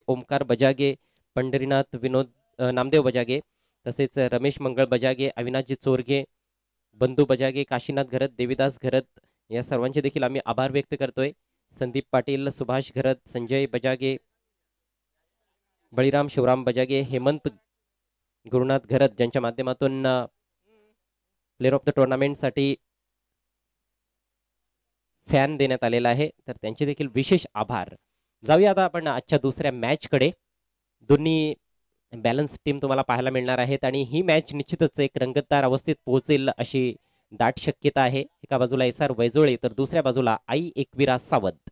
ओमकार बजागे, पंढरीनाथ विनोद नामदेव बजागे, तसेच रमेश मंगळ बजागे, अविनाशजी चोरगे, बंधू बजागे, काशीनाथ घरत, देवीदास घरत या सर्वांचे देखील आम्ही आभार व्यक्त करतोय. संदीप पाटील, सुभाष घरत, संजय बजागे, बळीराम शिवराम बजागे, हेमंत गुरुनाथ घरत ज्यांच्या माध्यमातून प्लेअर ऑफ द टुर्नामेंटसाठी फॅन देण्यात आलेला आहे, तर त्यांचे देखील विशेष आभार. जाऊया आता आपण आजच्या दुसऱ्या मॅचकडे. दोन्ही बॅलन्स टीम तुम्हाला पाहायला मिळणार आहेत आणि ही मॅच निश्चितच एक रंगतदार अवस्थेत पोहोचेल अशी दाट शक्यता आहे. एका बाजूला एस.आर. वैजोळे तर दुसऱ्या बाजूला आई एकविरा सावंत.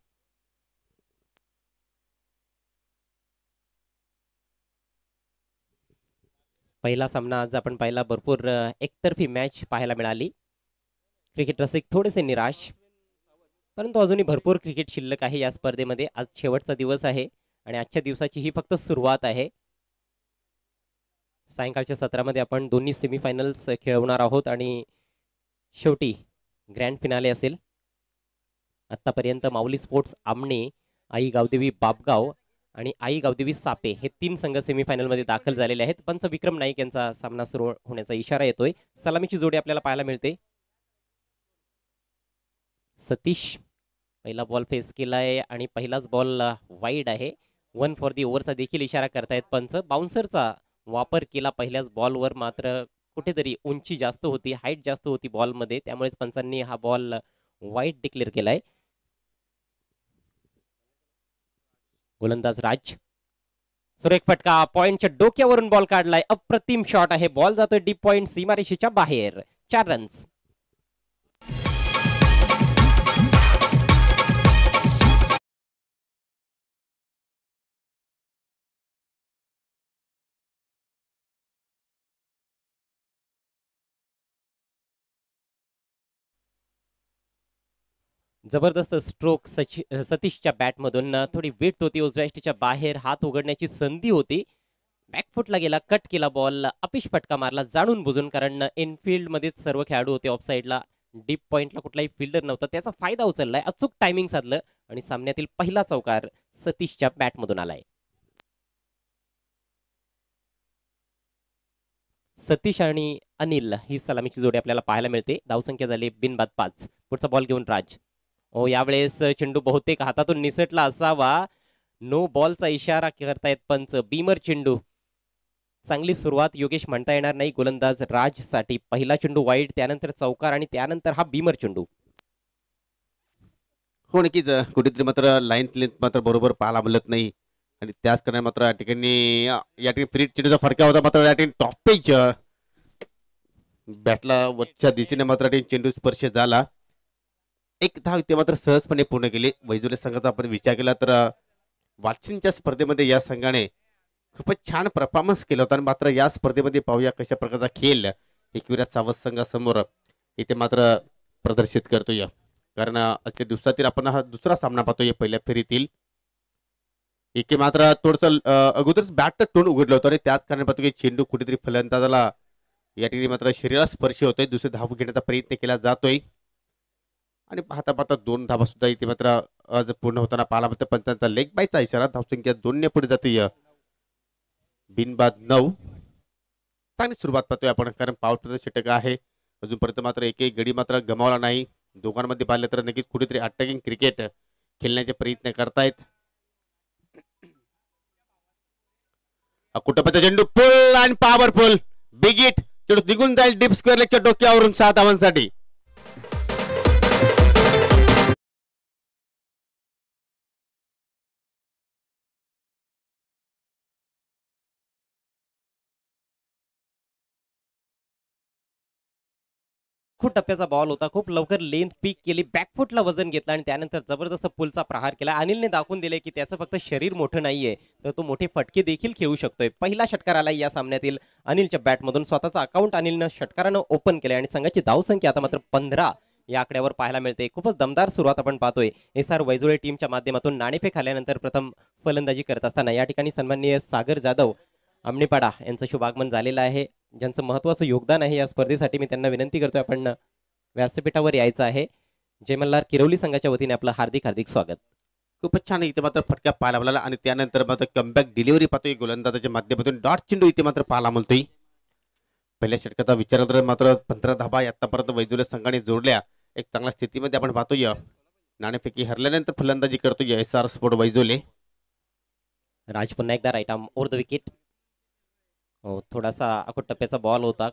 पहिला सामना आज आपण पाहिला, भरपूर एकतर्फी मॅच पाहायला मिळाली. क्रिकेट रसिक थोडेसे निराश, परंतु अजूनही भरपूर क्रिकेट शिल्लक आहे या स्पर्धेमध्ये. आज शेवटचा दिवस आहे आणि आजच्या दिवसाची ही फक्त सुरुवात आहे. सायंकाळच्या सत्रामध्ये आपण दोन्ही सेमीफायनल्स खेळवणार आहोत आणि शेवटी ग्रँड फिनाले असेल. आतापर्यंत माऊली स्पोर्ट्स आमणे, आई गावदेवी बापगाव आणि आई गावदेवी सापे हे 3 संघ सेमीफायनलमध्ये दाखल झालेले आहेत. पंच विक्रम नाईक यांचा सामना सुरू होण्याचा इशारा येतोय. सलामीची जोडी आपल्याला पाहायला मिळते. सतीश पहिला बॉल फेस केलाय आणि पहिलाच बॉल वाईड आहे. 1 फॉर दी ओव्हरचा देखील इशारा करतायत पंच. बाउन्सरचा वापर केला पहिल्याच बॉलवर, मात्र कुठेतरी उंची जास्त होती, हाईट जास्त होती बॉलमध्ये, त्यामुळेच पंचांनी हा बॉल वाईड डिक्लेअर केलाय. गोलंदाज राज, सुरेख फटका, पॉइंटच्या डोक्यावरून बॉल काढलाय. अप्रतिम शॉट आहे. बॉल जातोय डीप पॉइंट, सीमारेषेच्या बाहेर. 4 रन्स. जबरदस्त स्ट्रोक सतीशच्या बॅटमधून. थोडी वेट होती उजव्या बाहेर, हात उघडण्याची संधी होती. बॅकफुटला गेला, कट केला बॉल, अपिश फटका मारला जाणून बुजून, कारण इनफिल्ड मध्येच सर्व खेळाडू होते. ऑफ साईडला डीप पॉइंटला कुठलाही फिल्डर नव्हता, त्याचा फायदा उचललाय. अचूक टायमिंग साधलं आणि सामन्यातील पहिला चौकार सतीशच्या बॅटमधून आलाय. सतीश आणि अनिल ही सलामीची जोडी आपल्याला पाहायला मिळते. धावसंख्या झाली बिनबाद 5. पुढचा बॉल घेऊन राज. यावेळेस चेंडू बहुतेक हातातून निसटला असावा. नो बॉलचा इशारा करतायत पंच. बीमर चेंडू. चांगली सुरुवात योगेश म्हणता येणार नाही गोलंदाज राज साठी. पहिला चेंडू वाईड, त्यानंतर चौकार आणि त्यानंतर हा बीमर चेंडू. हो नक्कीच, कुठेतरी मात्र लाईन लेंथ मात्र बरोबर पाहायला मिळत नाही आणि त्याच कारणाने मात्र या ठिकाणी फ्री चेंडूचा फरका होता. मात्र या ठिकाणी टॉपेज बॅटला वरच्या दिशेने मात्र चेंडू स्पर्श झाला. एक धाव ते मात्र सहजपणे पूर्ण केली. वैजोले संघाचा आपण विचार केला तर वाचिंच्या स्पर्धेमध्ये या संघाने खूपच छान परफॉर्मन्स केला होता. मात्र या स्पर्धेमध्ये पाहूया कशा प्रकारचा खेळ एकविरा सावंत संघासमोर इथे मात्र प्रदर्शित करतोय. कारण आजच्या दिवसातील आपण हा दुसरा सामना पाहतोय पहिल्या फेरीतील. एके मात्र थोडस अगोदरच बॅट तोंड उघडलं होतं आणि त्याच कारणाने पाहतो की चेंडू कुठेतरी फलंदाजाला या ठिकाणी मात्र शरीराला स्पर्श होतोय. दुसरी धाव घेण्याचा प्रयत्न केला जातोय आणि पाहता पाहता 2 धावा सुद्धा इथे मात्र आज पूर्ण होताना पाहायला मिळतं. पंचांचा लेग बायचा इशारा. धावसंख्या 2 ने पुढे जाते. बिनबाद 9. चांगली सुरुवात पाहतोय आपण, कारण पावसाचं षटक आहे. अजूनपर्यंत मात्र एकही गडी मात्र गमावला नाही. दोघांमध्ये पाहिलं तर नक्कीच कुठेतरी अटॅकिंग क्रिकेट खेळण्याचे प्रयत्न करतायत. कुटुंबाचा चेंडू फुल आणि पॉवरफुल बिग हिट. चेंडू निघून जाईल डीप स्क्वेअर लेगच्या डोक्यावरून 6 धावांसाठी. खूप टप्प्याचा बॉल होता. खूप लवकर लेंथ पीक केली, बॅकफुटला वजन घेतलं आणि त्यानंतर जबरदस्त पुलचा प्रहार केला. अनिलने दाखवून दिले की त्याचं फक्त शरीर मोठं नाहीये, तर तो मोठे फटके देखील खेळू शकतोय. पहिला षटकार आला या सामन्यातील अनिलच्या बॅटमधून. स्वतःचा अकाउंट अनिलनं षटकारानं ओपन केलंय आणि संघाची धावसंख्या आता मात्र 15 या आकड्यावर पाहायला मिळते. खूपच दमदार सुरुवात आपण पाहतोय एस.आर. वैजोळे टीमच्या माध्यमातून. नाणेफेक आल्यानंतर प्रथम फलंदाजी करत असताना या ठिकाणी सन्माननीय सागर जाधव आमणेपाडा यांचं शुभागमन झालेलं आहे, ज्यांचं महत्वाचं योगदान आहे या स्पर्धेसाठी. मी त्यांना विनंती करतोय आपण व्यासपीठावर यायचं आहे. जय मल्हार किरवली संघाच्या वतीने आपलं हार्दिक हार्दिक स्वागत. खूपच छान इथे मात्र फटका पाहायला मिळाला आणि त्यानंतर मात्र कमबॅक डिलिव्हरी पाहतोय गोलंदाजाच्या माध्यमातून. डॉट चेंडू इथे मात्र पाहायला मिळतोय. पहिल्या षटकाचा विचार केला तर मात्र 15 धाबा आतापर्यंत वैजुले संघाने जोडल्या. एक चांगल्या स्थितीमध्ये आपण पाहतोय. नाणेफेकी हरल्यानंतर फलंदाजी करतोय SR स्पोर्ट वैजोले. राज पुन्हा एकदा right arm over the wicket. हो, थोडासा अकोट टप्प्याचा बॉल होता,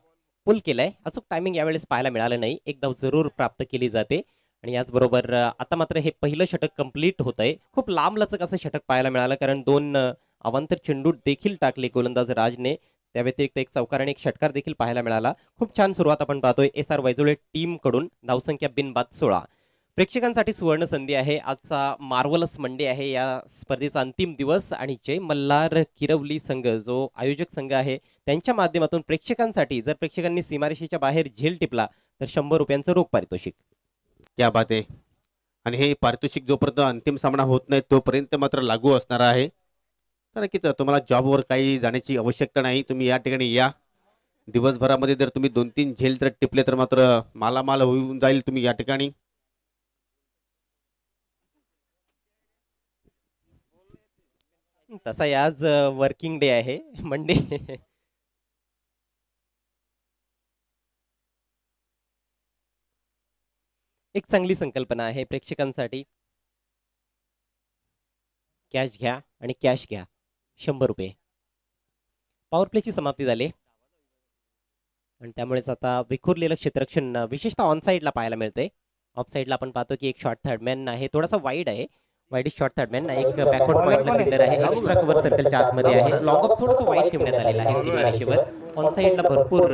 पुल केलाय. अचूक टायमिंग यावेळेस पाहायला मिळालं नाही. एक धाव जरूर प्राप्त केली जाते. आणि याचबरोबर आता मात्र हे पहिलं षटक कंप्लीट होत आहे. खूप लांब लचक असं षटक पाहायला मिळालं, कारण 2 अवांतर चेंडू देखील टाकले गोलंदाज राजने. त्या व्यतिरिक्त एक चौकार आणि एक षटकार देखील पाहायला मिळाला. खूप छान सुरुवात आपण पाहतोय SR वैजोळे टीम कडून. धावसंख्या बिनबाद 16. प्रेक्षकांसाठी सुवर्ण संधी आहे. आजचा मार्वलस मंडे आहे. या स्पर्धेचा अंतिम दिवस आणि जय मल्हार किरवली संघ जो आयोजक संघ आहे त्यांच्या माध्यमातून प्रेक्षकांसाठी, जर प्रेक्षकांनी सीमारेषेच्या बाहेर झेल टिपला तर 100 रुपयांचं रोख पारितोषिक. क्या बात आहे. आणि हे पारितोषिक जोपर्यंत अंतिम सामना होत नाही तोपर्यंत मात्र लागू असणार आहे. तर नक्कीच तुम्हाला जॉबवर काही जाण्याची आवश्यकता नाही. तुम्ही या ठिकाणी या. दिवसभरामध्ये जर तुम्ही 2-3 झेल जर टिपले तर मात्र मालामाल होऊन जाईल तुम्ही या ठिकाणी. तसा आज वर्किंग डे आहे, मंडे. एक चांगली संकल्पना आहे प्रेक्षकांसाठी. कॅश घ्या आणि कॅश घ्या, 100 रुपये. पॉवर प्लेची समाप्ती झाली आणि त्यामुळेच आता विखुरलेलं क्षेत्ररक्षण विशेषतः ऑन साईडला पाहायला मिळते. ऑफ साईडला आपण पाहतो की एक शॉर्ट थर्डमॅन आहे, थोडासा वाईड आहे. वाईडिश शॉर्ट थर्डमॅन, एक बॅकवर्ड पॉइंटला फिल्डर आहे, एक्स्ट्रा कव्हर सर्कलच्या आतमध्ये आहे. लॉंग ऑफ थोडंसं वाईड ठेवण्यात आलेलं आहे सीमारेषेवर. ऑन साईडला भरपूर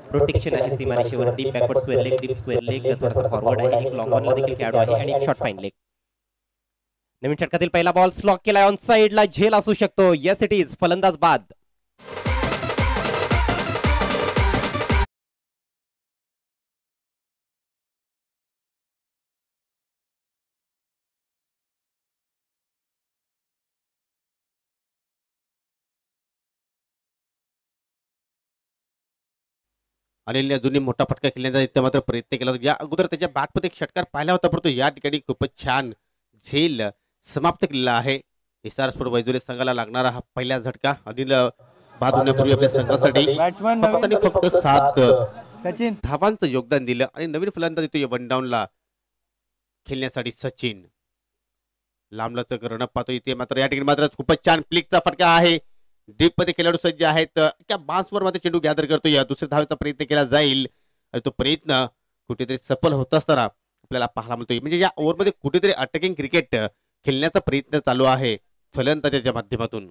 प्रोटेक्शन आहे सीमारेषेवर. Deep backward square leg, deep square leg, थोडासा फॉरवर्ड आहे, एक लॉंग ऑनला देखील खेळाडू आहे आणि एक शॉर्ट फाईन लेग. नवीन षटकातील पहिला बॉल स्लॉक केलाय. ऑन साईडला झेल असू शकतो. Yes it is. फलंदाज बाद. अनिलने अजूनही मोठा फटका खेळण्याचा इथे मात्र प्रयत्न केला. या अगोदर त्याच्या बॅटमध्ये एक षटकार पाहिला होता, परंतु या ठिकाणी खूपच छान झेल समाप्त केलेला आहे. SR स्पोर्ट वैजोले संघाला लागणारा हा पहिला झटका. अनिल बाद होण्यापूर्वी आपल्या संघासाठी फक्त आणि फक्त 7 धावांचं योगदान दिलं आणि नवीन फलंदाज येतो वन डाऊनला खेळण्यासाठी सचिन. लांबलचक रनअप पाहतो इथे मात्र. या ठिकाणी मात्र खूपच छान फ्लिकचा फटका आहे. डीप मध्ये खेळाडू सज्ज आहेत. त्या बासवर मध्ये चेंडू गॅदर करतो. या दुसऱ्या धावेचा प्रयत्न केला जाईल आणि तो प्रयत्न कुठेतरी सफल होत असताना आपल्याला पाहायला मिळतोय. म्हणजे या ओव्हरमध्ये कुठेतरी अटॅकिंग क्रिकेट खेळण्याचा प्रयत्न चालू आहे फलंदाजाच्या माध्यमातून.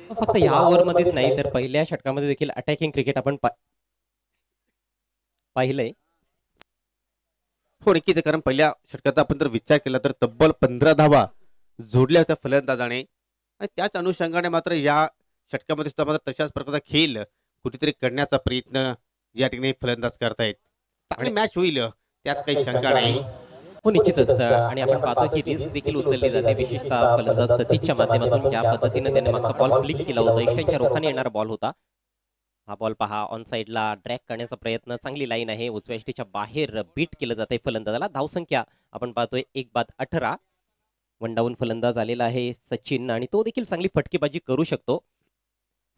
फक्त या ओव्हरमध्येच नाही तर पहिल्या षटकामध्ये देखील अटॅकिंग क्रिकेट आपण पाहिलंय. हो नक्कीच, कारण पहिल्या षटकाचा आपण जर विचार केला तर तब्बल 15 धावा जोडल्या होत्या फलंदाजाने आणि त्याच अनुषंगाने मात्र या षटकामध्ये सुद्धा मात्र तशाच प्रकारचा खेळ कुठेतरी करण्याचा प्रयत्न या ठिकाणी फलंदाज करतायत. चांगली मॅच होईल त्यात काही शंका नाही. हो निश्चितच. आणि आपण पाहतो की रिस्क देखील उचलली जाते, विशेषतः फलंदाज सतीशच्या माध्यमातून. ज्या पद्धतीने त्याने मागचा बॉल फ्लिक केला होता, इष्टांच्या रोखाने येणारा बॉल होता. हा बॉल पहा, ऑन साईडला ड्रॅग करण्याचा प्रयत्न. चांगली लाईन आहे, उजव्या इष्टीच्या बाहेर बीट केलं जाते फलंदाजाला. धावसंख्या आपण पाहतोय 1 बाद 18. वन डाऊन फलंदाज आलेला आहे सचिन आणि तो देखील चांगली फटकेबाजी करू शकतो.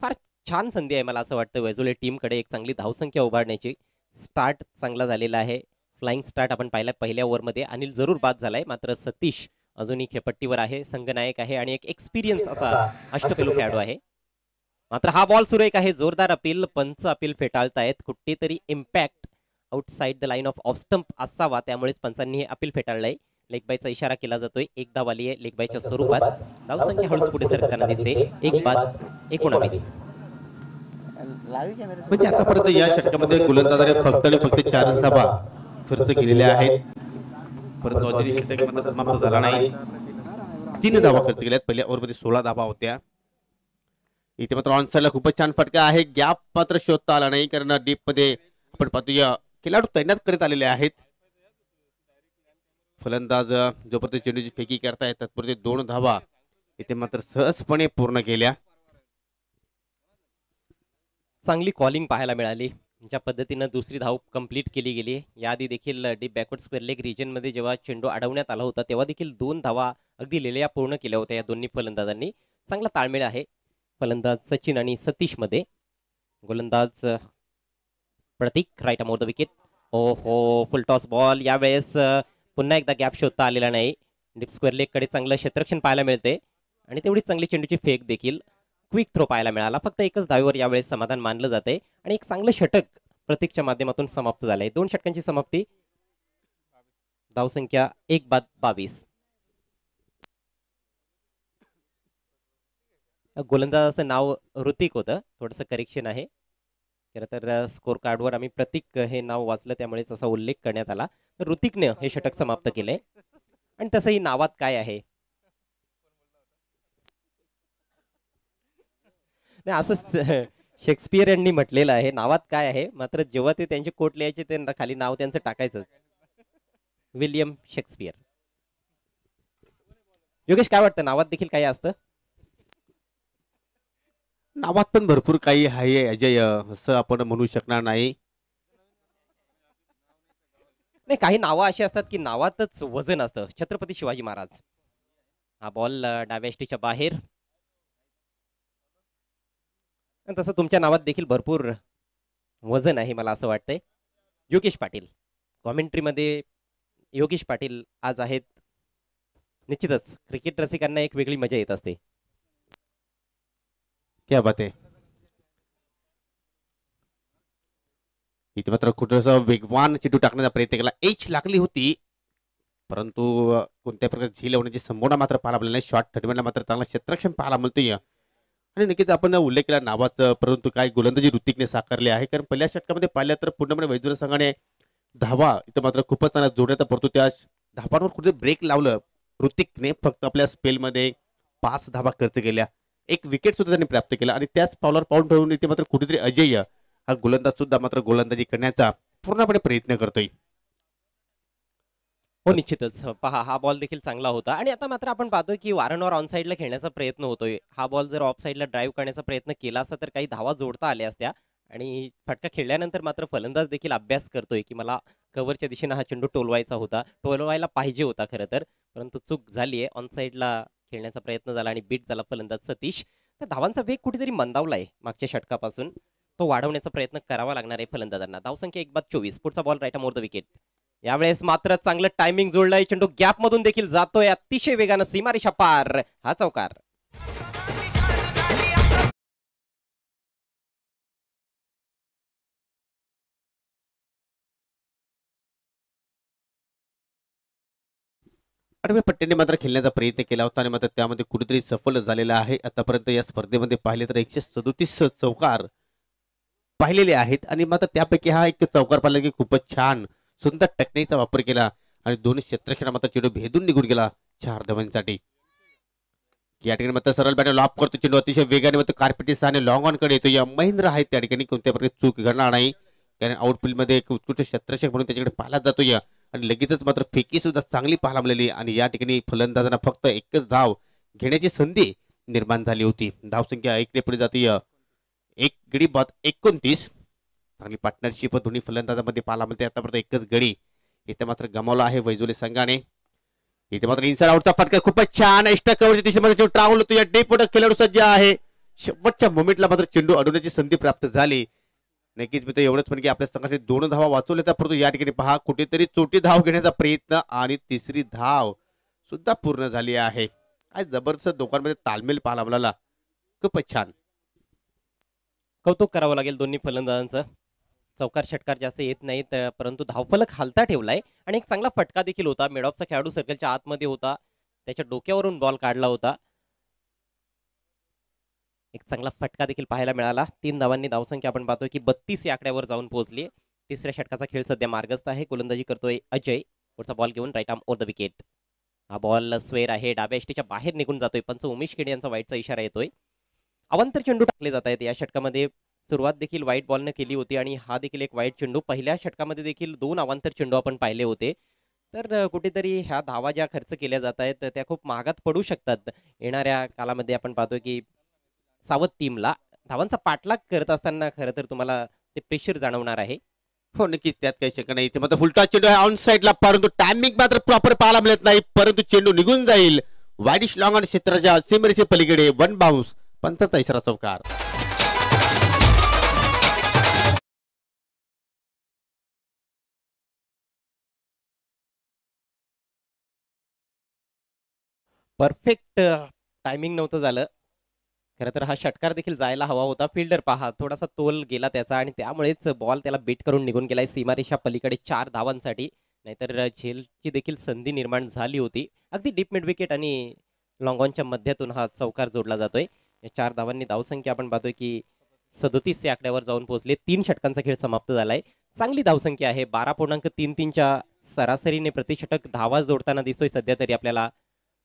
फार छान संधी आहे मला असं वाटतं वैजोले टीमकडे एक चांगली धावसंख्या उभारण्याची. स्टार्ट चांगला झालेला आहे, फ्लाइंग स्टार्ट आपण पाहिला पहिल्या ओव्हरमध्ये. अनिल जरूर बाद झालाय, मात्र सतीश अजूनही खेळपट्टीवर आहे, संघनायक आहे आणि एक एक्सपिरियन्स असा अष्टपैलू खेळाडू आहे. मात्र हा बॉल सुरेख आहे, जोरदार अपील. पंच अपील फेटाळतायत. कुठेतरी impact outside the line off stump असावा, त्यामुळेच पंचांनी हे अपील फेटाळलंय. लेग बायचा इशारा केला जातोय. एक धाव आली आहे लेग बायच्या स्वरूपात. धावसंख्या हळूच पुढे सरकताना दिसते. 1 बाद 19. म्हणजे आतापर्यंत या षटकामध्ये गोलंदाजाने फक्त आणि फक्त 4 धावा खर्च केलेल्या आहेत, परंतु अजूनही षटक मात्र समाप्त झाला नाही. 3 धावा खर्च केल्यात. पहिल्या ओव्हरमध्ये 16 धावा होत्या. इथे मात्र ऑन साईडला खूपच छान फटका आहे. गॅप मात्र शोधता आला नाही, कारण डीप मध्ये आपण पाहतोय खेळाडू तैनात करत आलेले आहेत. फलंदाज जोपर्यंत चेंडूची फेकी करतायत तत्पुरते 2 धावा इथे मात्र सहजपणे पूर्ण केल्या. चांगली कॉलिंग पाहायला मिळाली. ज्या पद्धतीनं दुसरी धाव कंप्लीट केली गेली, याआधी देखील डीप बॅकवर्ड स्क्वेअर लेग रिजनमध्ये जेव्हा चेंडू अडवण्यात आला होता तेव्हा देखील 2 धावा अगदी लिहिल्या पूर्ण केल्या होत्या या दोन्ही फलंदाजांनी. चांगला ताळमेळ आहे फलंदाज सचिन आणि सतीश मध्ये. गोलंदाज प्रतीक राईट अमोर द विकेट. ओ हो, फुल टॉस बॉल. यावेळेस पुन्हा एकदा गॅप शोधता आलेला नाही. डीप स्क्वेअर लेग कडे चांगलं क्षेत्ररक्षण पाहायला मिळते आणि तेवढीच चांगली चेंडूची फेक देखील. क्विक थ्रो पाहायला मिळाला. फक्त एकच धावेवर यावेळेस समाधान मानलं जाते आणि एक चांगलं षटक प्रतीकच्या माध्यमातून समाप्त झालंय. 2 षटकांची समाप्ती. धावसंख्या 1/22. गोलंदाजाचं नाव ऋतिक होतं, थोडंसं करेक्शन आहे. खरं तर स्कोर कार्डवर आम्ही प्रतीक हे नाव वाचलं त्यामुळेच असा उल्लेख करण्यात आला. तर ऋतिकने हे षटक समाप्त केले. आणि तसंही नावात काय आहे, नाही असंच शेक्सपियर यांनी म्हटलेलं आहे, नावात काय आहे. मात्र जेव्हा ते त्यांचे कोट लिहायचे ते खाली नाव त्यांचं टाकायचंच, विलियम शेक्सपियर. योगेश, काय वाटतं, नावात देखील काही असतं? नावात पण भरपूर काही आहे अजय, असं आपण म्हणू शकणार नाही. नाही, काही नावं अशी असतात की नावातच वजन असतं. छत्रपती शिवाजी महाराज. हा बॉल डाव्या एष्टीच्या बाहेर. आणि तसं तुमच्या नावात देखील भरपूर वजन आहे मला असं वाटतंय. योगेश पाटील कॉमेंट्रीमध्ये. योगेश पाटील आज आहेत. निश्चितच क्रिकेट रसिकांना एक वेगळी मजा येत असते. क्या बात आहे. इथे मात्र कुठेसा वेगवान चेंडू टाकण्याचा प्रयत्न केला, एच लागली होती परंतु कोणत्या प्रकारची झील होण्याची संभावना मात्र पाहायला मिळाली नाही. शॉर्ट टर्मिनला मात्र चांगला क्षेत्ररक्षण पाहायला मिळतोय आणि नक्कीच आपण उल्लेख केला नावाचा, परंतु काय गोलंदाजी ऋतिकने साकारली आहे. कारण पहिल्या षटकामध्ये पाहिलं तर पूर्णपणे वैजूर संघाने धावा इथं मात्र खूपच चांगला जोडण्याचा परंतु त्या धावांवर कुठे ब्रेक लावलं ऋतिकने. फक्त आपल्या स्पेलमध्ये 5 धावा खर्च केल्या, एक विकेट सुद्धा त्यांनी प्राप्त केला आणि त्याच पावलावर पाऊल ठेवून इथे मात्र कुठेतरी अजय हा गोलंदाज सुद्धा मात्र गोलंदाजी करण्याचा पूर्णपणे प्रयत्न करतोय. हो, निश्चितच. पहा, हा बॉल देखील चांगला होता आणि आता मात्र आपण पाहतोय की वारंवार ऑन साईडला खेळण्याचा प्रयत्न होतोय. हा बॉल जर ऑफ साईडला ड्राईव्ह करण्याचा प्रयत्न केला असता तर काही धावा जोडता आल्या असत्या. आणि फटका खेळल्यानंतर मात्र फलंदाज देखील अभ्यास करतोय की मला कव्हरच्या दिशेने हा चेंडू टोलवायचा होता, टोलवायला पाहिजे होता खरं तर, परंतु चूक झाली आहे. ऑन साईडला खेळण्याचा प्रयत्न झाला आणि बीट झाला फलंदाज सतीश. तर धावांचा वेग कुठेतरी मंदावलाय मागच्या षटकापासून, तो वाढवण्याचा प्रयत्न करावा लागणार आहे फलंदाजांना. धावसंख्या 1/24. पुढचा ball right more the wicket. यावेळेस मात्र चांगलं टायमिंग जोडलंय. चेंडू गॅप मधून देखील जातोय अतिशय वेगानं, सीमारेषा पार. हा चौकार. आठव्या पट्ट्याने मात्र खेळण्याचा प्रयत्न केला होता आणि मात्र त्यामध्ये कुठेतरी सफल झालेला आहे. आतापर्यंत या स्पर्धेमध्ये पाहिले तर 137 चौकार पाहिलेले आहेत आणि मात्र त्यापैकी हा एक चौकार पाहिला की खूपच छान सुंदर टेक्निकचा वापर केला आणि दोन्ही क्षेत्रक्षणा मात्र चेंडू भेदून निघून गेला 4 धावांसाठी. या ठिकाणी मात्र सरळ बॅटर लॉप करतो चेंडू अतिशय वेगाने मात्र कार्पेटिस आणि लॉंग ऑन कडे येतो. या महेंद्र आहेत त्या ठिकाणी कोणत्या प्रकारे चूक घडणार नाही कारण आउटफील्ड मध्ये एक उत्कृष्ट क्षेत्ररक्षक म्हणून त्याच्याकडे पाहिला जातो या आणि लगेचच मात्र फेकी सुद्धा चांगली पाहायला मिळाली आणि या ठिकाणी फलंदाजांना फक्त एकच धाव घेण्याची संधी निर्माण झाली होती. धावसंख्या 1 ने पुढे जाते. 1 गडी बाद 29. चांगली पार्टनरशिप दोन्ही फलंदाजांमध्ये पाहायला मिळते. आतापर्यंत एकच गडी इथे मात्र गमावला आहे वैजोले संघाने. इथे मात्र इनसाइड आउटचा फटका खूपच छान एक्स्ट्रा कव्हरच्या दिशेमध्ये चेंडू ट्रॅव्हल होतो. या डीप खेळाडू सज्ज आहे. शेवटच्या मोमेंटला मात्र चेंडू अडवण्याची संधी प्राप्त झाली. नक्कीच मी तर एवढंच पण की आपल्या संघाचे 2 धावा वाचवल्या परंतु या ठिकाणी पहा कुठेतरी चोटी धाव घेण्याचा प्रयत्न आणि तिसरी धाव सुद्धा पूर्ण झाली आहे. काय जबरदस्त दोघांमध्ये तालमेल पाहायला मिळाला, खूपच छान. कौतुक करावं लागेल दोन्ही फलंदाजांचं. चौकार षटकार जास्त येत नाहीत परंतु धावफलक हलता ठेवलाय आणि एक चांगला फटका देखील होता. मिडऑफचा खेळाडू सर्कलच्या आतमध्ये होता, त्याच्या डोक्यावरून बॉल काढला होता. एक चांगला फटका देखील पाहायला मिळाला. 3 धावांनी धावसंख्या आपण पाहतोय की 32 या आकड्यावर जाऊन पोहोचली. तिसऱ्या षटकाचा खेळ सध्या मार्गस्थ आहे. गोलंदाजी करतोय अजय. पुढचा बॉल घेऊन right arm over the wicket. हा बॉल स्वेर आहे, डाव्या एष्टीच्या बाहेर निघून जातोय. पंच उमेश खेडे यांचा वाईटचा इशारा येतोय. अवंतर चेंडू टाकले जात आहेत या षटकामध्ये. सुरुवात देखील वाईट बॉलने केली होती आणि हा देखील एक वाईट चेंडू. पहिल्या षटकामध्ये देखील 2 अवांतर चेंडू आपण पाहिले होते. तर कुठेतरी ह्या धावा ज्या खर्च केल्या जात आहेत त्या खूप महागात पडू शकतात. येणाऱ्या कालामध्ये आपण पाहतोय की सावध टीमला धावांचा पाठलाग करत असताना खरं तर तुम्हाला ते प्रेशर जाणवणार आहे. हो नक्कीच त्यात काही शंका नाही. इथे मात्र फुलटॉस चेंडू आहे ऑन साईडला, परंतु टायमिंग मात्र प्रॉपर पाहायला मिळत नाही, परंतु चेंडू निघून जाईल वाईडिश लॉंग आणि क्षेत्राच्या सीमेरेषे पलीकडे. वन बाउन्स, पंचांचा इशारा चौकार. परफेक्ट टायमिंग नव्हतं झालं. खरं तर हा षटकार देखील जायला हवा होता. फिल्डर पहा थोडासा तोल गेला त्याचा आणि त्यामुळेच बॉल त्याला बीट करून निघून गेलाय सीमारेषा पलीकडे 4 धावांसाठी. नाहीतर झेलची देखील संधी निर्माण झाली होती. अगदी डीप मिड विकेट आणि लॉंगॉनच्या मध्यातून हा चौकार जोडला जातोय. या 4 धावांनी धावसंख्या आपण पाहतोय की 37 या आकड्यावर जाऊन पोहोचले. 3 षटकांचा खेळ समाप्त झालाय. चांगली धावसंख्या आहे. 12.33च्या सरासरीने प्रतिषटक धावा जोडताना दिसतोय सध्या तरी आपल्याला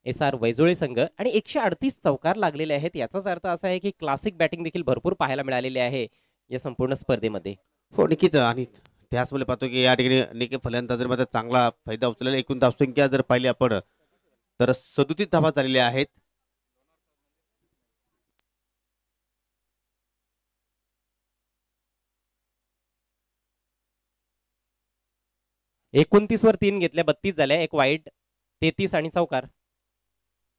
SR वैजोळे संघ. आणि 138 चौकार लागलेले आहेत. याचाच अर्थ असा आहे की क्लासिक बॅटिंग देखील भरपूर पाहायला मिळालेली आहे या संपूर्ण स्पर्धेमध्ये. हो नक्कीच. आणि त्याचमुळे पाहतो की या ठिकाणी अनेक फलंदाजांमध्ये चांगला फायदा उचललेला. एकूण धावसंख्या जर पाहिली आपण तर 37 धावा झालेल्या आहेत. एकोणतीस वर 3 घेतल्या, 32 झाल्या, एक वाईड, 33 आणि चौकार,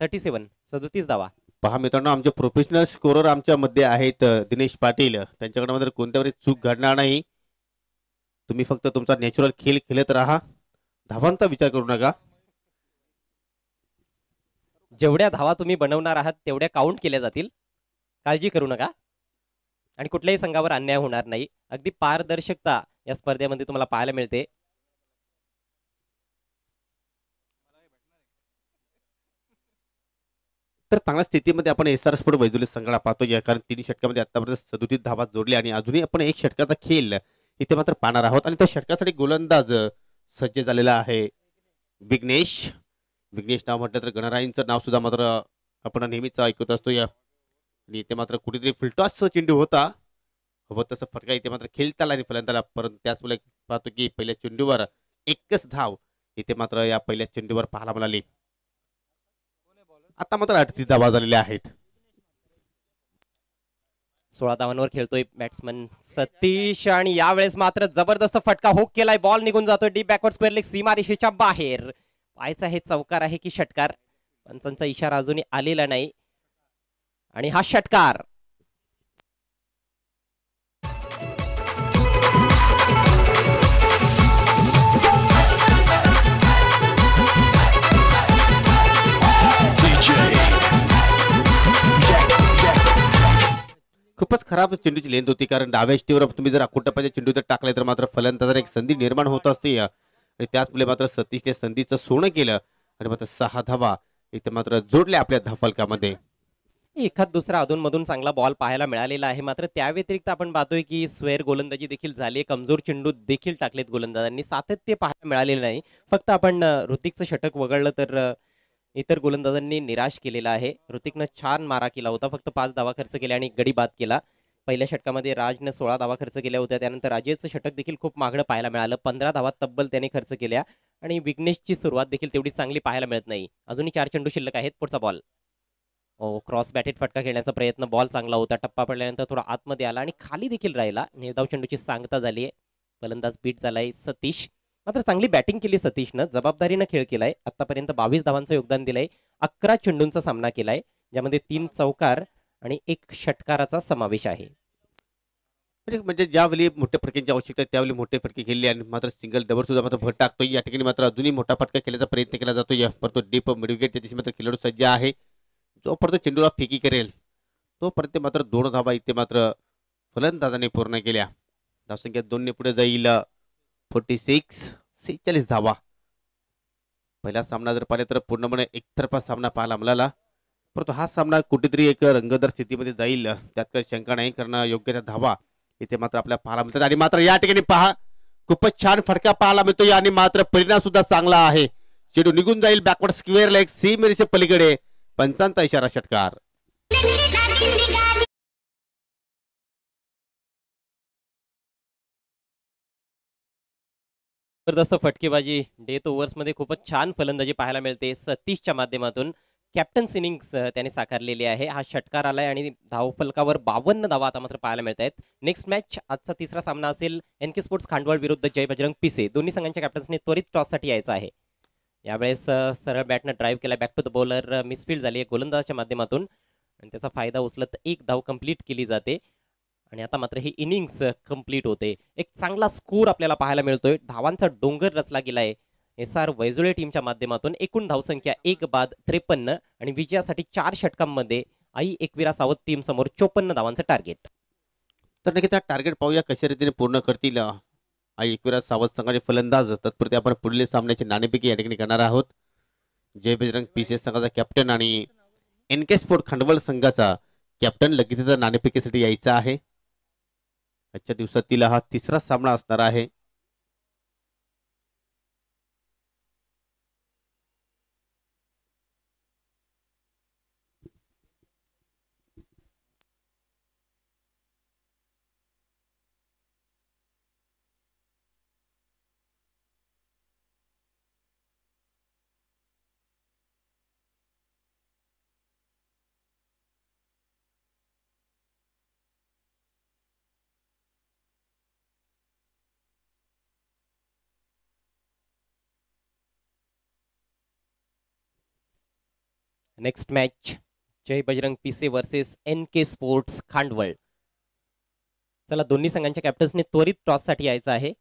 37 धावा. पहा मित्रांनो, आमचे प्रोफेशनल स्कोरर आमच्या मध्ये आहेत दिनेश पाटील. त्यांच्याकडे मात्र कोणत्यावर चूक घडणार नाही. तुम्ही फक्त तुमचा नॅचरल खेळ खेळत राहा, धावांचा विचार करू नका. जेवढ्या धावा तुम्ही बनवणार आहात तेवढ्या काउंट केल्या जातील, काळजी करू नका. आणि कुठल्याही संघावर अन्याय होणार नाही. अगदी पारदर्शकता या स्पर्धेमध्ये तुम्हाला पाहायला मिळते. तर चांगल्या स्थितीमध्ये आपण SR स्पोर्ट वैजुले संघाला पाहतो या, कारण 3 षटकामध्ये आतापर्यंत 37 धावा जोडल्या आणि अजूनही आपण एक षटकाचा खेळ इथे मात्र पाहणार आहोत. आणि त्या षटकासाठी गोलंदाज सज्ज झालेला आहे विघ्नेश. विघ्नेश नाव म्हटलं तर गणरायांचं नाव सुद्धा मात्र आपण नेहमीच ऐकत असतो या. आणि इथे मात्र कुठेतरी फुलटॉसचा चेंडू होता, हवं तसं फटका इथे मात्र खेळता आला आणि फलंदाला. परंतु त्याचमुळे पाहतो की पहिल्या चेंडूवर एकच धाव इथे मात्र या पहिल्या चेंडूवर पाहायला मिळाली. आता मात्र 38 धावा झालेल्या आहेत. 16 धावांवर खेळतोय बॅट्समन सतीश आणि यावेळेस मात्र जबरदस्त फटका हुक केलाय. बॉल निघून जातोय डीप बॅकवर्ड स्क्वेअर लेग सीमारेषेच्या बाहेर. पाहायचा हे चौकार आहे की षटकार, पंचांचा इशारा अजूनही आलेला नाही. आणि हा षटकार खूपच खराब चेंडूची लेंथ होती, कारण डाव्या स्टीवर तुम्ही जर अकोटापाच्या चेंडू जर टाकले तर मात्र फलंदाजाला एक संधी निर्माण होत असते. आणि त्याचमुळे मात्र सतीशने संधीचं सोनं केलं आणि मात्र 6 धावा इथे मात्र जोडल्या आपल्या धावफलकामध्ये. एखाद दुसरा अधूनमधून चांगला बॉल पाहायला मिळालेला आहे. मात्र त्या व्यतिरिक्त आपण पाहतोय की स्वेअर गोलंदाजी देखील झाली. कमजोर चेंडू देखील टाकलेत गोलंदाजांनी. सातत्य पाहायला मिळालेलं नाही. फक्त आपण ऋतिकचं षटक वगळलं तर इतर गोलंदाजांनी निराश केलेला आहे. ऋतिकनं छान मारा केला होता, फक्त 5 धावा खर्च केल्या आणि गडी बाद केला. पहिल्या षटकामध्ये राजनं 16 धावा खर्च केल्या होत्या. त्यानंतर राजेशचं षटक देखील खूप महागडं पाहायला मिळालं. 15 धावा तब्बल त्याने खर्च केल्या. आणि विघ्नेशची सुरुवात देखील तेवढी चांगली पाहायला मिळत नाही. अजूनही 4 चेंडू शिल्लक आहेत. पुढचा बॉल, क्रॉस बॅटेड फटका खेळण्याचा प्रयत्न, बॉल चांगला होता. टप्पा पडल्यानंतर थोडा आतमध्ये आला आणि खाली देखील राहिला. निर्धाव चेंडूची सांगता झाली आहे. फलंदाज बीट झालाय सतीश. मात्र चांगली बॅटिंग केली सतीशनं, जबाबदारीनं खेळ केलाय. आतापर्यंत 22 धावांचं योगदान दिलंय. 11 चेंडूंचा सामना केलाय, ज्यामध्ये 3 चौकार आणि 1 षटकाराचा समावेश आहे. म्हणजे ज्यावेळी मोठ्या फटक्यांची आवश्यकता आहे त्यावेळी मोठे फटके खेळले आणि मात्र सिंगल डबल सुद्धा मात्र भर टाकतोय. या ठिकाणी मात्र अजूनही मोठा फटका खेळण्याचा प्रयत्न केला जातो. परंतु डीप मिडविकेट त्याची मात्र खेळाडू सज्ज आहे. जोपर्यंत चेंडूला फेकी करेल तोपर्यंत मात्र 2 धावा इथे मात्र फलंदाजाने पूर्ण केल्या. धावसंख्या 2 ने पुढे जाईल. 46 धावा. पहिला सामना जर पाहिला तर पूर्णपणे एकतर्फा सामना पाहायला मिळाला, परंतु हा सामना कुठेतरी एक रंगतदार स्थितीमध्ये जाईल त्यात काही शंका नाही, कारण योग्य त्या धावा इथे मात्र आपल्याला पाहायला मिळतात. आणि मात्र या ठिकाणी पहा, खूपच छान फटका पाहायला मिळतो आणि मात्र परिणाम सुद्धा चांगला आहे. चेंडू निघून जाईल बॅकवर्ड स्क्वेअर लेग सीमेरेषे पलीकडे. पंचांचा इशारा षटकार. जबरदस्त फटकेबाजी डेथ ओव्हर्स मध्ये खूपच छान फलंदाजी पाहायला मिळते सतीशच्या माध्यमातून. कॅप्टन्स इनिंग्स त्याने साकारलेली आहे. हा षटकार आलाय आणि धावफलकावर 52 धावा आता मात्र पाहायला मिळत आहेत. नेक्स्ट मॅच आजचा तिसरा सामना असेल एनके स्पोर्ट्स खांडवळ विरुद्ध जय बजरंग पिसे. दोन्ही संघांच्या कॅप्टन्सने त्वरित टॉससाठी यायचं आहे. यावेळेस सरळ बॅटनं ड्राईव्ह केला, back to the bowler misfield झाली आहे गोलंदाजाच्या माध्यमातून आणि त्याचा फायदा उचलत एक धाव कंप्लीट केली जाते आणि आता मात्र ही इनिंग्स कंप्लीट होते. एक चांगला स्कोर आपल्याला पाहायला मिळतोय. धावांचा डोंगर रचला गेलाय SR वैजोळे टीमच्या माध्यमातून. एकूण धावसंख्या 1 बाद 53 आणि विजयासाठी 4 षटकांमध्ये आई एकविरा सावत टीम समोर 54 धावांचं टार्गेट. तर नक्कीच हा टार्गेट पाहूया कशा रीतीने पूर्ण करतील आई एकविरा सावत संघाचे फलंदाज. तत्पुरते आपण पुढील सामन्याची नाणेफेकी या ठिकाणी करणार आहोत. जय बजरंग पीसी संघाचा कॅप्टन आणि एनके स्पोर्ट खंडवळ संघाचा कॅप्टन लगेचच नाणेफेकीसाठी यायचा आहे. आजच्या दिवसातील हा तिसरा सामना असणार आहे. नेक्स्ट मॅच जय बजरंग पिसे वर्सेस NK स्पोर्ट्स खांडवळ. चला दोन्ही संघांच्या कॅप्टन्सने त्वरित टॉससाठी यायचं आहे.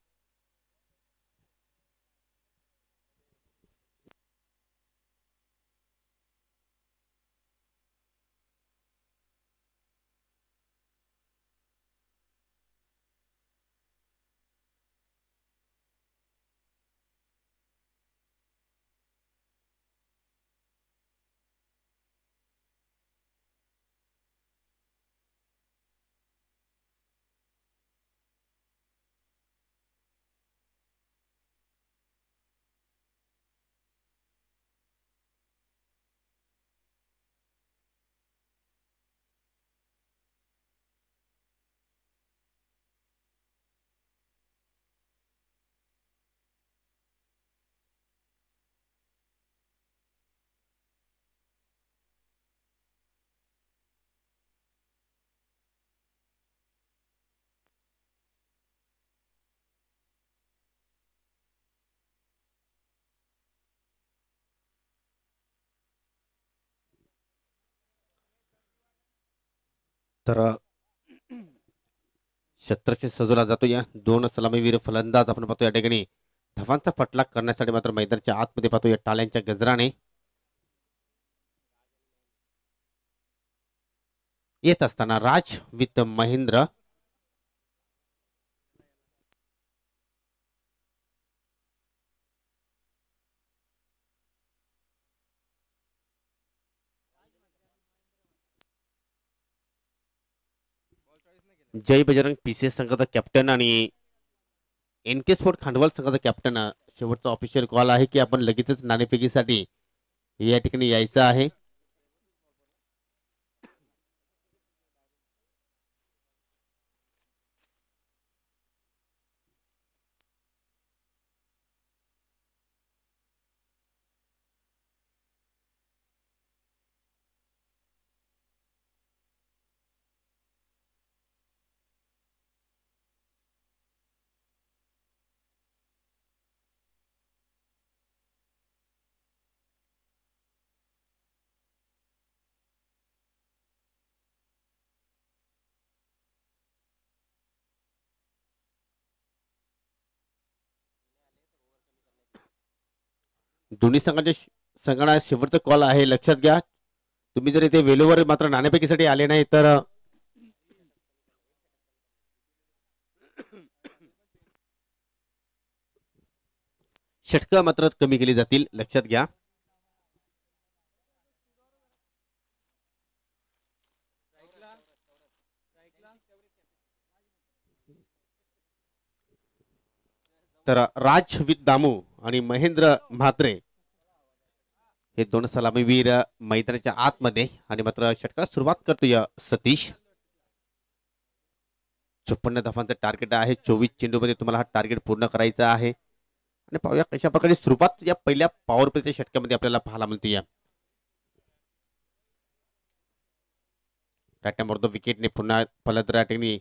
तर शत्रशी सजवला जातो. या दोन सलामीवीर फलंदाज आपण पाहतो या ठिकाणी धावांचा फटला करण्यासाठी मात्र मैदानाच्या आतमध्ये पाहतो या टाळ्यांच्या गजराने येत असताना राज विथ महेंद्र. जय बजरंग पीसी संघाचा कॅप्टन आणि एनके स्पोर्ट खांडवळ संघाचा कॅप्टन शेवटचा ऑफिशियल कॉल आहे की आपण लगेचच नाणेफेकीसाठी या ठिकाणी यायचं आहे. दोन्ही संघाच्या संघाला शेवटचा कॉल आहे, लक्षात घ्या. तुम्ही जर इथे वेळेवर मात्र नाणेफेकीसाठी आले नाही तर षटकं मात्र कमी केली जातील, लक्षात घ्या. तर राज विथ दामू आणि महेंद्र म्हात्रे हे दोन सलामीवीर मैदानाच्या आतमध्ये आणि मात्र षटकाला सुरुवात करतोय सतीश. 54 धावांचं टार्गेट आहे. 24 चेंडूमध्ये तुम्हाला हा टार्गेट पूर्ण करायचा आहे आणि पाहूया कशा प्रकारे सुरुवात या पहिल्या पॉवर प्लेच्या षटकामध्ये आपल्याला पाहायला मिळते. त्या मारतो विकेटने पुन्हा फलंदाजी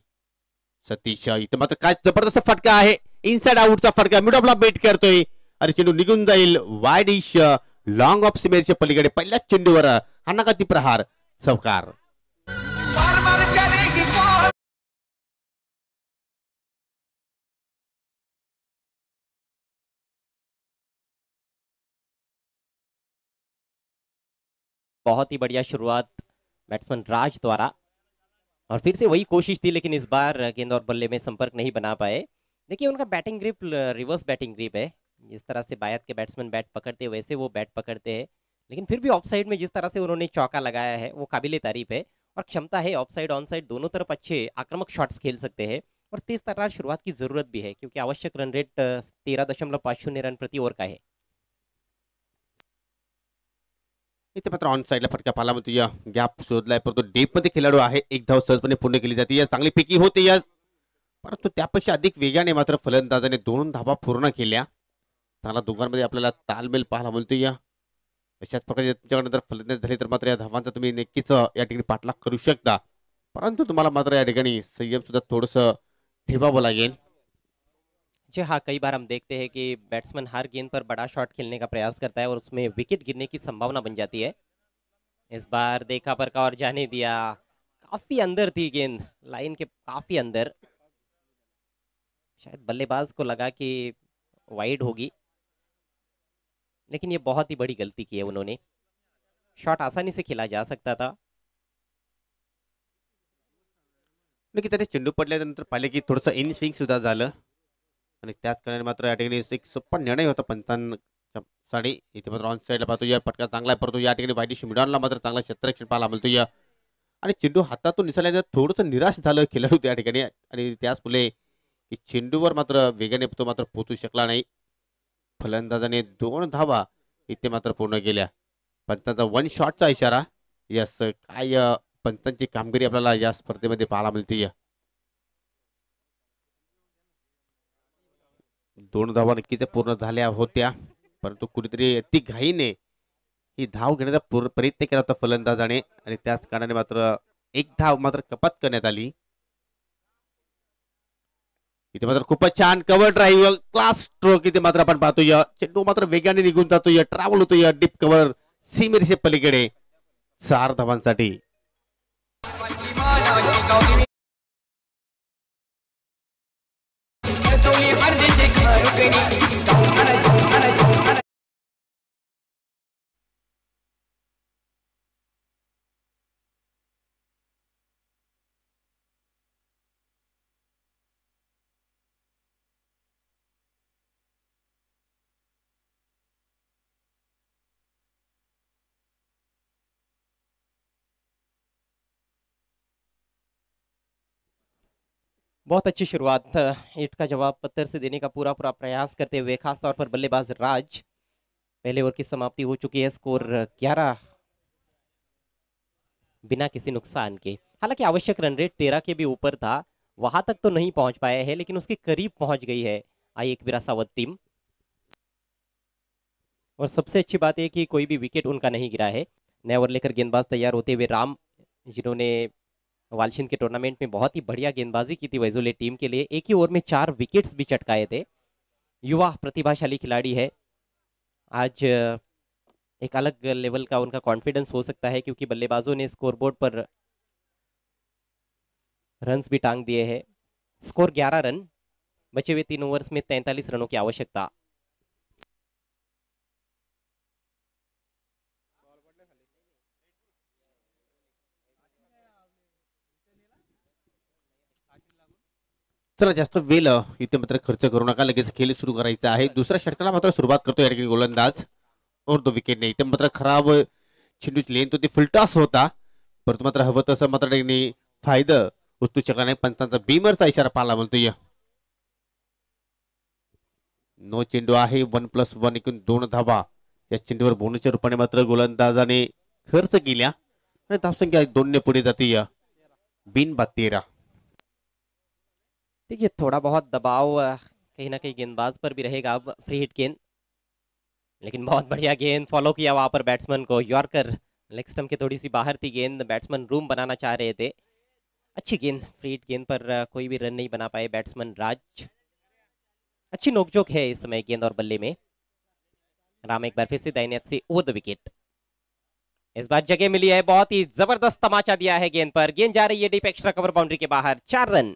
सतीश इथे मात्र काय जबरदस्त फटका आहे. इनसाइड आउटचा फटका मिड ऑफला बेट करतोय आणि चेंडू निघून जाईल वाईड इश लॉंग ऑफ सीमेच्या पलीकडे. पहिल्याच चेंडूवर हाणाघाती प्रहार चौकार. बहुत ही बढ़िया शुरुआत बैट्समैन राज द्वारा, और फिर से वही कोशिश थी, लेकिन इस बार गेंद और बल्ले में संपर्क नहीं बना पाए. देखिए उनका batting grip reverse batting grip है. जिस तरह से बायत के बैट्समैन बैट पकड़ते हैं वैसे वो बैट पकड़ते हैं, लेकिन फिर भी ऑफ साइड में जिस तरह से उन्होंने चौका लगाया है वो काबिले तारीफ है. और क्षमता है ऑफ साइड ऑन साइड दोनों तरफ अच्छे आक्रामक शॉट्स खेल सकते हैं, और तेज तर्रार शुरुआत की जरूरत भी है क्योंकि आवश्यक रन रेट 13.50 रन प्रति ओवर का है. इथे मात्र ऑन साइडला फटका पाहायला मिळतो. या गॅप शोधलाय परंतु डीप मध्ये खेळाडू आहे. एक धाव सहजपणे पूर्ण केली जाते. या चांगली पैकी होते या, परंतु त्यापेक्षा अधिक वेगाने मात्र फलंदाजाने 2 धावा पूर्ण केल्या. चांगला दोघांमध्ये आपल्याला तालमेल पाहायला मिळतो. या अशाच प्रकारे तुमच्याकडे जर फलंदाज झाले तर मात्र या धावांचा तुम्ही नक्कीच या ठिकाणी पाठलाग करू शकता, परंतु तुम्हाला मात्र या ठिकाणी संयम सुद्धा थोडस ठेवावं लागेल. जी हाँ, कई बार हम देखते हैं कि बैट्समैन हर गेंद पर बड़ा शॉट खेलने का प्रयास करता है और उसमें विकेट गिरने की संभावना बन जाती है. इस बार देखा पर का और जाने दिया, काफी अंदर थी गेंद, लाइन के काफी अंदर. शायद बल्लेबाज को लगा कि वाइड होगी, लेकिन ये बहुत ही बड़ी गलती की है उन्होंने. शॉट आसानी से खेला जा सकता था. नक्की त्याने चेंडू पडल्यानंतर पाहिले की थोडंसं इन स्विंग सुद्धा झालं आणि त्याच कारणाने मात्र या ठिकाणी एक सोपा निर्णय होता पंचांच्या साठी. इथे मात्र ऑन साईडला पाहतो या फटका चांगला आहे, परंतु या ठिकाणी वाईडिश मिडॉनला मात्र चांगला क्षेत्ररक्षण पाहायला मिळतो. या आणि चेंडू हातातून निसरल्यानंतर थोडंसं निराश झालं खेळाडू त्या ठिकाणी, आणि त्याच मुले की चेंडूवर मात्र वेगाने तो मात्र पोहोचू शकला नाही. फलंदाजाने 2 धावा इथे मात्र पूर्ण केल्या. पंचांचा 1 शॉटचा इशारा. यस, काय पंचांची कामगिरी आपल्याला या स्पर्धेमध्ये पाहायला मिळते. 2 धावा नक्कीच पूर्ण झाल्या होत्या, परंतु कुठेतरी अति घाईने ही धाव घेण्याचा प्रयत्न केला होता फलंदाजाने, आणि त्याच कारणाने मात्र 1 धाव मात्र कपात करण्यात आली. इथे मात्र खूपच छान कव्हर ड्राईव्ह, क्लास स्ट्रोक इथे मात्र आपण पाहतोय. चेंडू मात्र वेगाने निघून जातोय, ट्रॅव्हल होतोय डीप कव्हर सीमेरेषे पलीकडे. 4 धावांसाठी बहुत अच्छी शुरुआत, हिट का जवाब पत्थर से देने का पूरा पूरा प्रयास करते हुए खासतौर पर बल्लेबाज राज. पहले ओवर की समाप्ति हो चुकी है, स्कोर 11 बिना किसी नुकसान के. हालांकि आवश्यक रन रेट 13 के भी ऊपर था, वहां तक तो नहीं पहुंच पाए हैं, लेकिन उसके करीब पहुंच गई है आई विरासावत टीम. और सबसे अच्छी बात यह कि कोई भी विकेट उनका नहीं गिरा है. नया ओवर लेकर गेंदबाज तैयार होते हुए राम, जिन्होंने वालशिन के टूर्नामेंट में बहुत ही बढ़िया गेंदबाजी की थी वैजोले टीम के लिए. एक ही ओवर में 4 विकेट्स भी चटकाए थे. युवा प्रतिभाशाली खिलाड़ी है. आज एक अलग लेवल का उनका कॉन्फिडेंस हो सकता है क्योंकि बल्लेबाजों ने स्कोरबोर्ड पर रन्स भी टांग दिए हैं. स्कोर 11 रन, बचे हुए 3 ओवर्स में 43 रनों की आवश्यकता. चला जास्त वेळ इथे मात्र खर्च करू नका, लगेच खेळ सुरू करायचा आहे. दुसऱ्या षटकाला मात्र सुरुवात करतो या ठिकाणी गोलंदाज, और 2 विकेट नाही. इथे मात्र खराब चेंडूची लेंथ होती, फुलटॉस होता, परंतु मात्र हवं तसं मात्र त्यांनी फायदा उचलू शकला नाही. पंचांचा बीमरचा इशारा पाहायला मिळतोय. नो चेंडू आहे, 1+1 एकूण 2 धावा या चेंडूवर बोनसच्या रूपाने मात्र गोलंदाजाने खर्च केल्या, आणि धावसंख्या 2 ने पुढे जाते. बिन बाद 13. देखिए थोड़ा बहुत दबाव कहीं ना कहीं गेंदबाज पर भी रहेगा. अब फ्री हिट गेंद, लेकिन बहुत बढ़िया गेंद फॉलो किया वहां पर बैट्समैन को. यॉर्कर लेग स्टंप के थोड़ी सी बाहर थी गेंद, बैट्समैन रूम बनाना चाह रहे थे। अच्छी गेंद, फ्री हिट गेंद पर कोई भी रन नहीं बना पाए बैट्समैन राज। अच्छी नोकझोंक है इस समय गेंद और बल्ले में। राम एक बार फिर से दाहिने हाथ से ओवर द विकेट। इस बार जगह मिली है, बहुत ही जबरदस्त तमाचा दिया है गेंद पर। गेंद जा रही है डीप एक्स्ट्रा कवर बाउंड्री के बाहर, 4 run.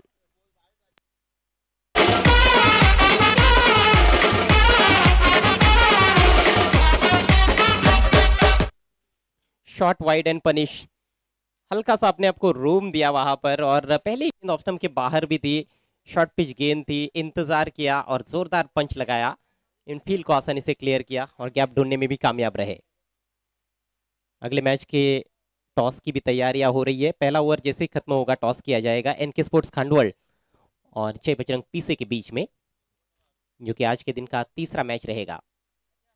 Shot wide end punish, हल्का सा अपने आप को रूम दिया वहां पर, और पहले गेंद ऑफ स्टंप के बाहर भी थी। शॉर्ट पिच गेंद थी, इंतजार किया और जोरदार पंच लगाया। इनफील्ड को आसानी से क्लियर किया और गैप ढूंढने में भी कामयाब रहे। अगले मैच के टॉस की भी तैयारियां हो रही है। पहला ओवर जैसे ही खत्म होगा टॉस किया जाएगा एनके स्पोर्ट्स खांडवल और जय बजरंग पीसे के बीच में, जो कि आज के दिन का तीसरा मैच रहेगा।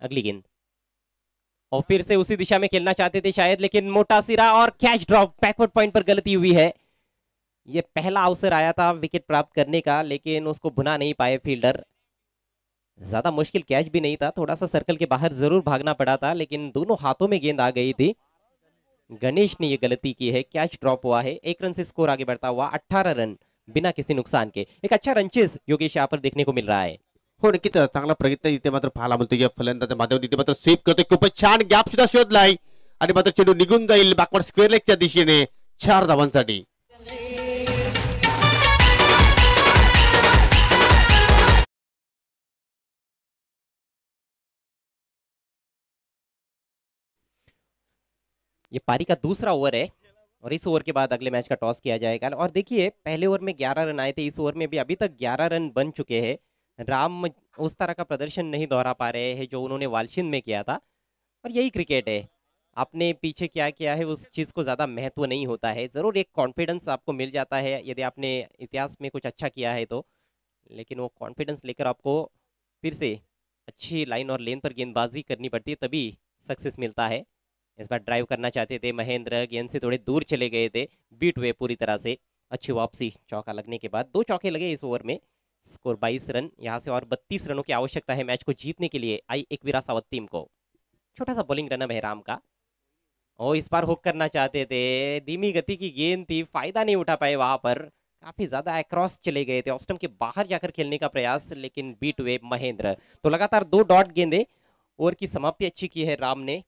अगली गेंद, और फिर से उसी दिशा में खेलना चाहते थे शायद, लेकिन मोटा सिरा और कैच ड्रॉप, बैकवर्ड पॉइंट पर गलती हुई है। ये पहला अवसर आया था विकेट प्राप्त करने का, लेकिन उसको भुना नहीं पाए फील्डर। ज्यादा मुश्किल कैच भी नहीं था, थोड़ा सा सर्कल के बाहर जरूर भागना पड़ा था, लेकिन दोनों हाथों में गेंद आ गई थी। गणेश ने ये गलती की है, कैच ड्रॉप हुआ है। 1 रन से स्कोर आगे बढ़ता हुआ 18 रन बिना किसी नुकसान के। एक अच्छा रनचेस योगेश यहाँ पर देखने को मिल रहा है। हो नक्कीच चांगला प्रयत्न इथे मात्र पाहायला मिळतो. या फलंदाच्या माध्यमातून इथे मात्र सेव्ह करतोय, खूपच छान गॅप सुद्धा शोधलाय आणि मात्र चेंडू निघून जाईल बॅकवर्ड स्क्वेअर लेगच्या दिशेने 4 धावांसाठी. ये पारी का दूसरा ओवर है और इस ओवर के बाद अगले मैच का टॉस किया जाएगा। और देखिए पहले ओवर में 11 रन आए थे, इस ओवर में भी अभी तक 11 रन बन चुके हैं। राम उस तरह का प्रदर्शन नहीं दोहरा पा रहे हैं जो उन्होंने वालशिन में किया था, और यही क्रिकेट है। आपने पीछे क्या किया है उस चीज को ज्यादा महत्व नहीं होता है, जरूर एक कॉन्फिडेंस आपको मिल जाता है यदि आपने इतिहास में कुछ अच्छा किया है तो, लेकिन वो कॉन्फिडेंस लेकर आपको फिर से अच्छी लाइन और लेन पर गेंदबाजी करनी पड़ती है, तभी सक्सेस मिलता है। इस बार ड्राइव करना चाहते थे महेंद्र, गेंद से थोड़े दूर चले गए थे, बीट हुए पूरी तरह से। अच्छी वापसी, चौका लगने के बाद 2 चौके लगे इस ओवर में। स्कोर 22 रन, यहाँ से और 32 रनों की आवश्यकता है मैच को जीतने के लिए आई एकवीरा सावत टीम को। छोटा सा बॉलिंग रन है राम का, और इस बार हुक करना चाहते थे, धीमी गति की गेंद थी, फायदा नहीं उठा पाए वहां पर। काफी ज्यादा अक्रॉस चले गए थे, ऑफ स्टंप के बाहर जाकर खेलने का प्रयास, लेकिन बीट हुए महेंद्र। तो लगातार 2 डॉट गेंदे, ओवर की समाप्ति अच्छी की है राम ने।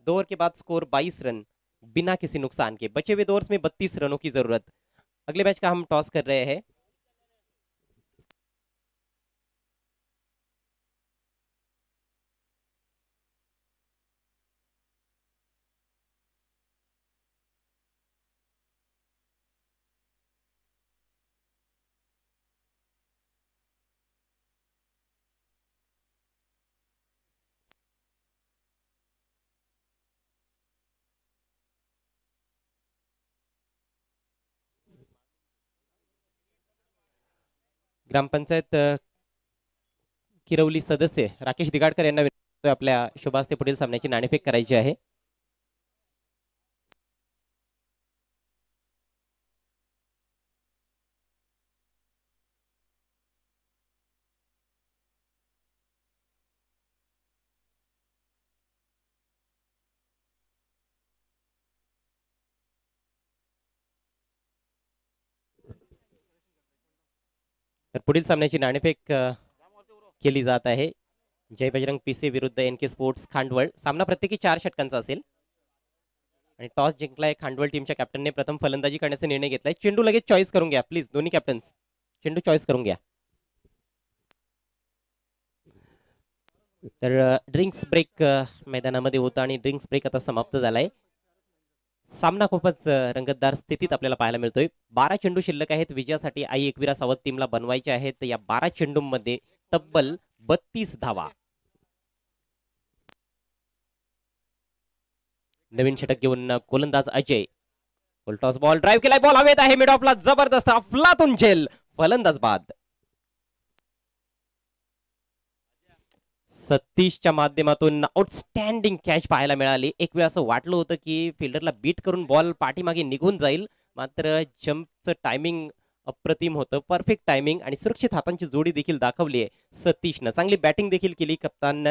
2 ओवर के बाद स्कोर 22 रन बिना किसी नुकसान के। बचे हुए 2 ओवर्स में 32 रनों की जरूरत। अगले मैच का हम टॉस कर रहे हैं। ग्राम पंचायत किरवली सदस्य राकेश दिगाडकर यांना विनंती, आपल्या शुभास्ते पुढील सामन्याची नाणेफेक करायची आहे। तर पुढील सामन्याची नाणेफेक केली जात आहे जय बजरंग पीसे विरुद्ध एनके स्पोर्ट्स खांडवळ। सामना प्रत्येकी 4 षटकांचा असेल आणि टॉस जिंकलाय खांडवळ टीमच्या कॅप्टनने, प्रथम फलंदाजी करण्याचा निर्णय घेतलाय। चेंडू लगेच चॉईस करून घ्या प्लीज, दोन्ही कॅप्टन्स चेंडू चॉईस करून घ्या। तर ड्रिंक्स ब्रेक मैदानामध्ये होता आणि ड्रिंक्स ब्रेक आता समाप्त झालाय। सामना खूपच रंगतदार स्थितीत आपल्याला पाहायला मिळतोय। 12 चेंडू शिल्लक आहेत विजयासाठी आई एकवीरा सावत टीमला बनवायचे आहेत। या 12 चेंडूंमध्ये तब्बल 32 धावा। नवीन षटक घेऊन गोलंदाज अजय, फुलटॉस बॉल, ड्राइव्ह केलाय, बॉल हवेत आहे, मिड ऑफला जबरदस्त अफलातून झेल, फलंदाज बाद। सतीशच्या माध्यमातून आउटस्टँडिंग कॅच पाहायला मिळाली। एक वेळ असं वाटलं होतं की फिल्डरला बीट करून बॉल पाठीमागे निघून जाईल, मात्र जंपचं टायमिंग अप्रतिम होतं, परफेक्ट टायमिंग आणि सुरक्षित हातांची जोडी देखील दाखवली आहे सतीशनं। चांगली बॅटिंग देखील केली कप्तान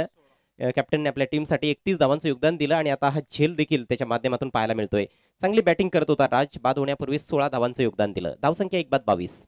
कॅप्टनने आपल्या टीमसाठी 31 धावांचं योगदान दिलं आणि आता हा झेल देखील त्याच्या माध्यमातून पाहायला मिळतोय. चांगली बॅटिंग करत होता राज. बाद होण्यापूर्वी 16 धावांचं योगदान दिलं. धावसंख्या 1 बाद 22.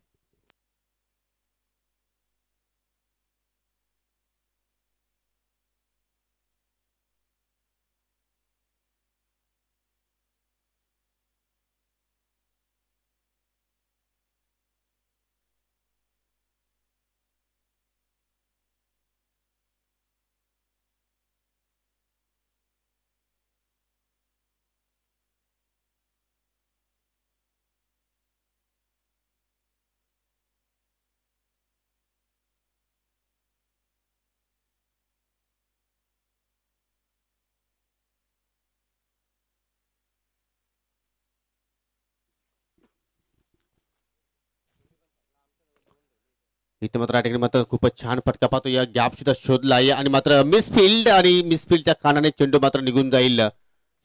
इथे मात्र या ठिकाणी मात्र खूपच छान फटका पाहतो. या गॅप सुद्धा शोधला आहे आणि मात्र मिसफिल्ड आणि मिसफिल्डच्या कानाने चेंडू मात्र निघून जाईल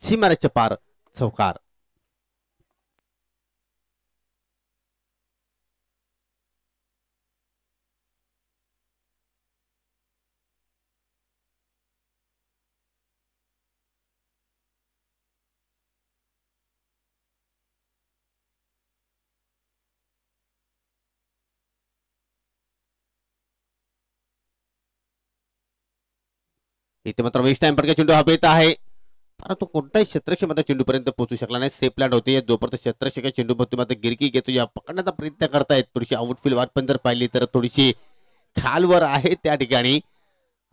सीमारेषच्या पार. चौकार. इथे मात्र वेस्ट टाइम फटका चेंडू हा येत आहे, परंतु कोणताही क्षेत्रक्षेमध्ये चेंडूपर्यंत पोहोचू शकला नाही. सेफ लँड होते. जोपर्यंत क्षेत्रक्षक चेंडू मात्र गिरकी घेतो, या पकडण्याचा प्रयत्न करतायत. थोडीशी आउटफील्ड वाट पण जर पाहिली तर थोडीशी खालवर आहे त्या ठिकाणी.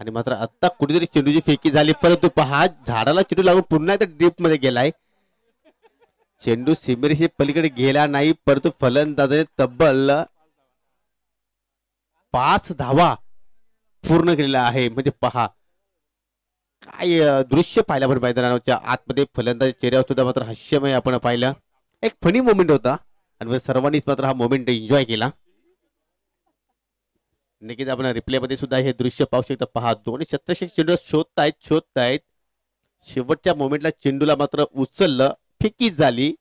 आणि मात्र आता कुठेतरी चेंडूची फेकी झाली, परंतु पहा झाडाला चेंडू लागून पुन्हा एकदा डीप मध्ये गेलाय. चेंडू सीमेरेषे पलीकडे गेला नाही, परंतु फलंदाजाने तब्बल 5 धावा पूर्ण केलेला आहे. म्हणजे पहा काय दृश्य पाहिलं आपण मैदानाच्या आतमध्ये. फलंदाजी चेहऱ्यावर सुद्धा मात्र हास्यमय आपण पाहिलं. एक फनी मोमेंट होता आणि सर्वांनीच मात्र हा मोमेंट एन्जॉय केला. नक्कीच आपण रिप्ले मध्ये सुद्धा हे दृश्य पाहू शकता. पहा दोन्ही क्षेत्रक्षक चेंडू शोधतायत. शेवटच्या मोमेंटला चेंडूला मात्र उचललं, फेकी झाली.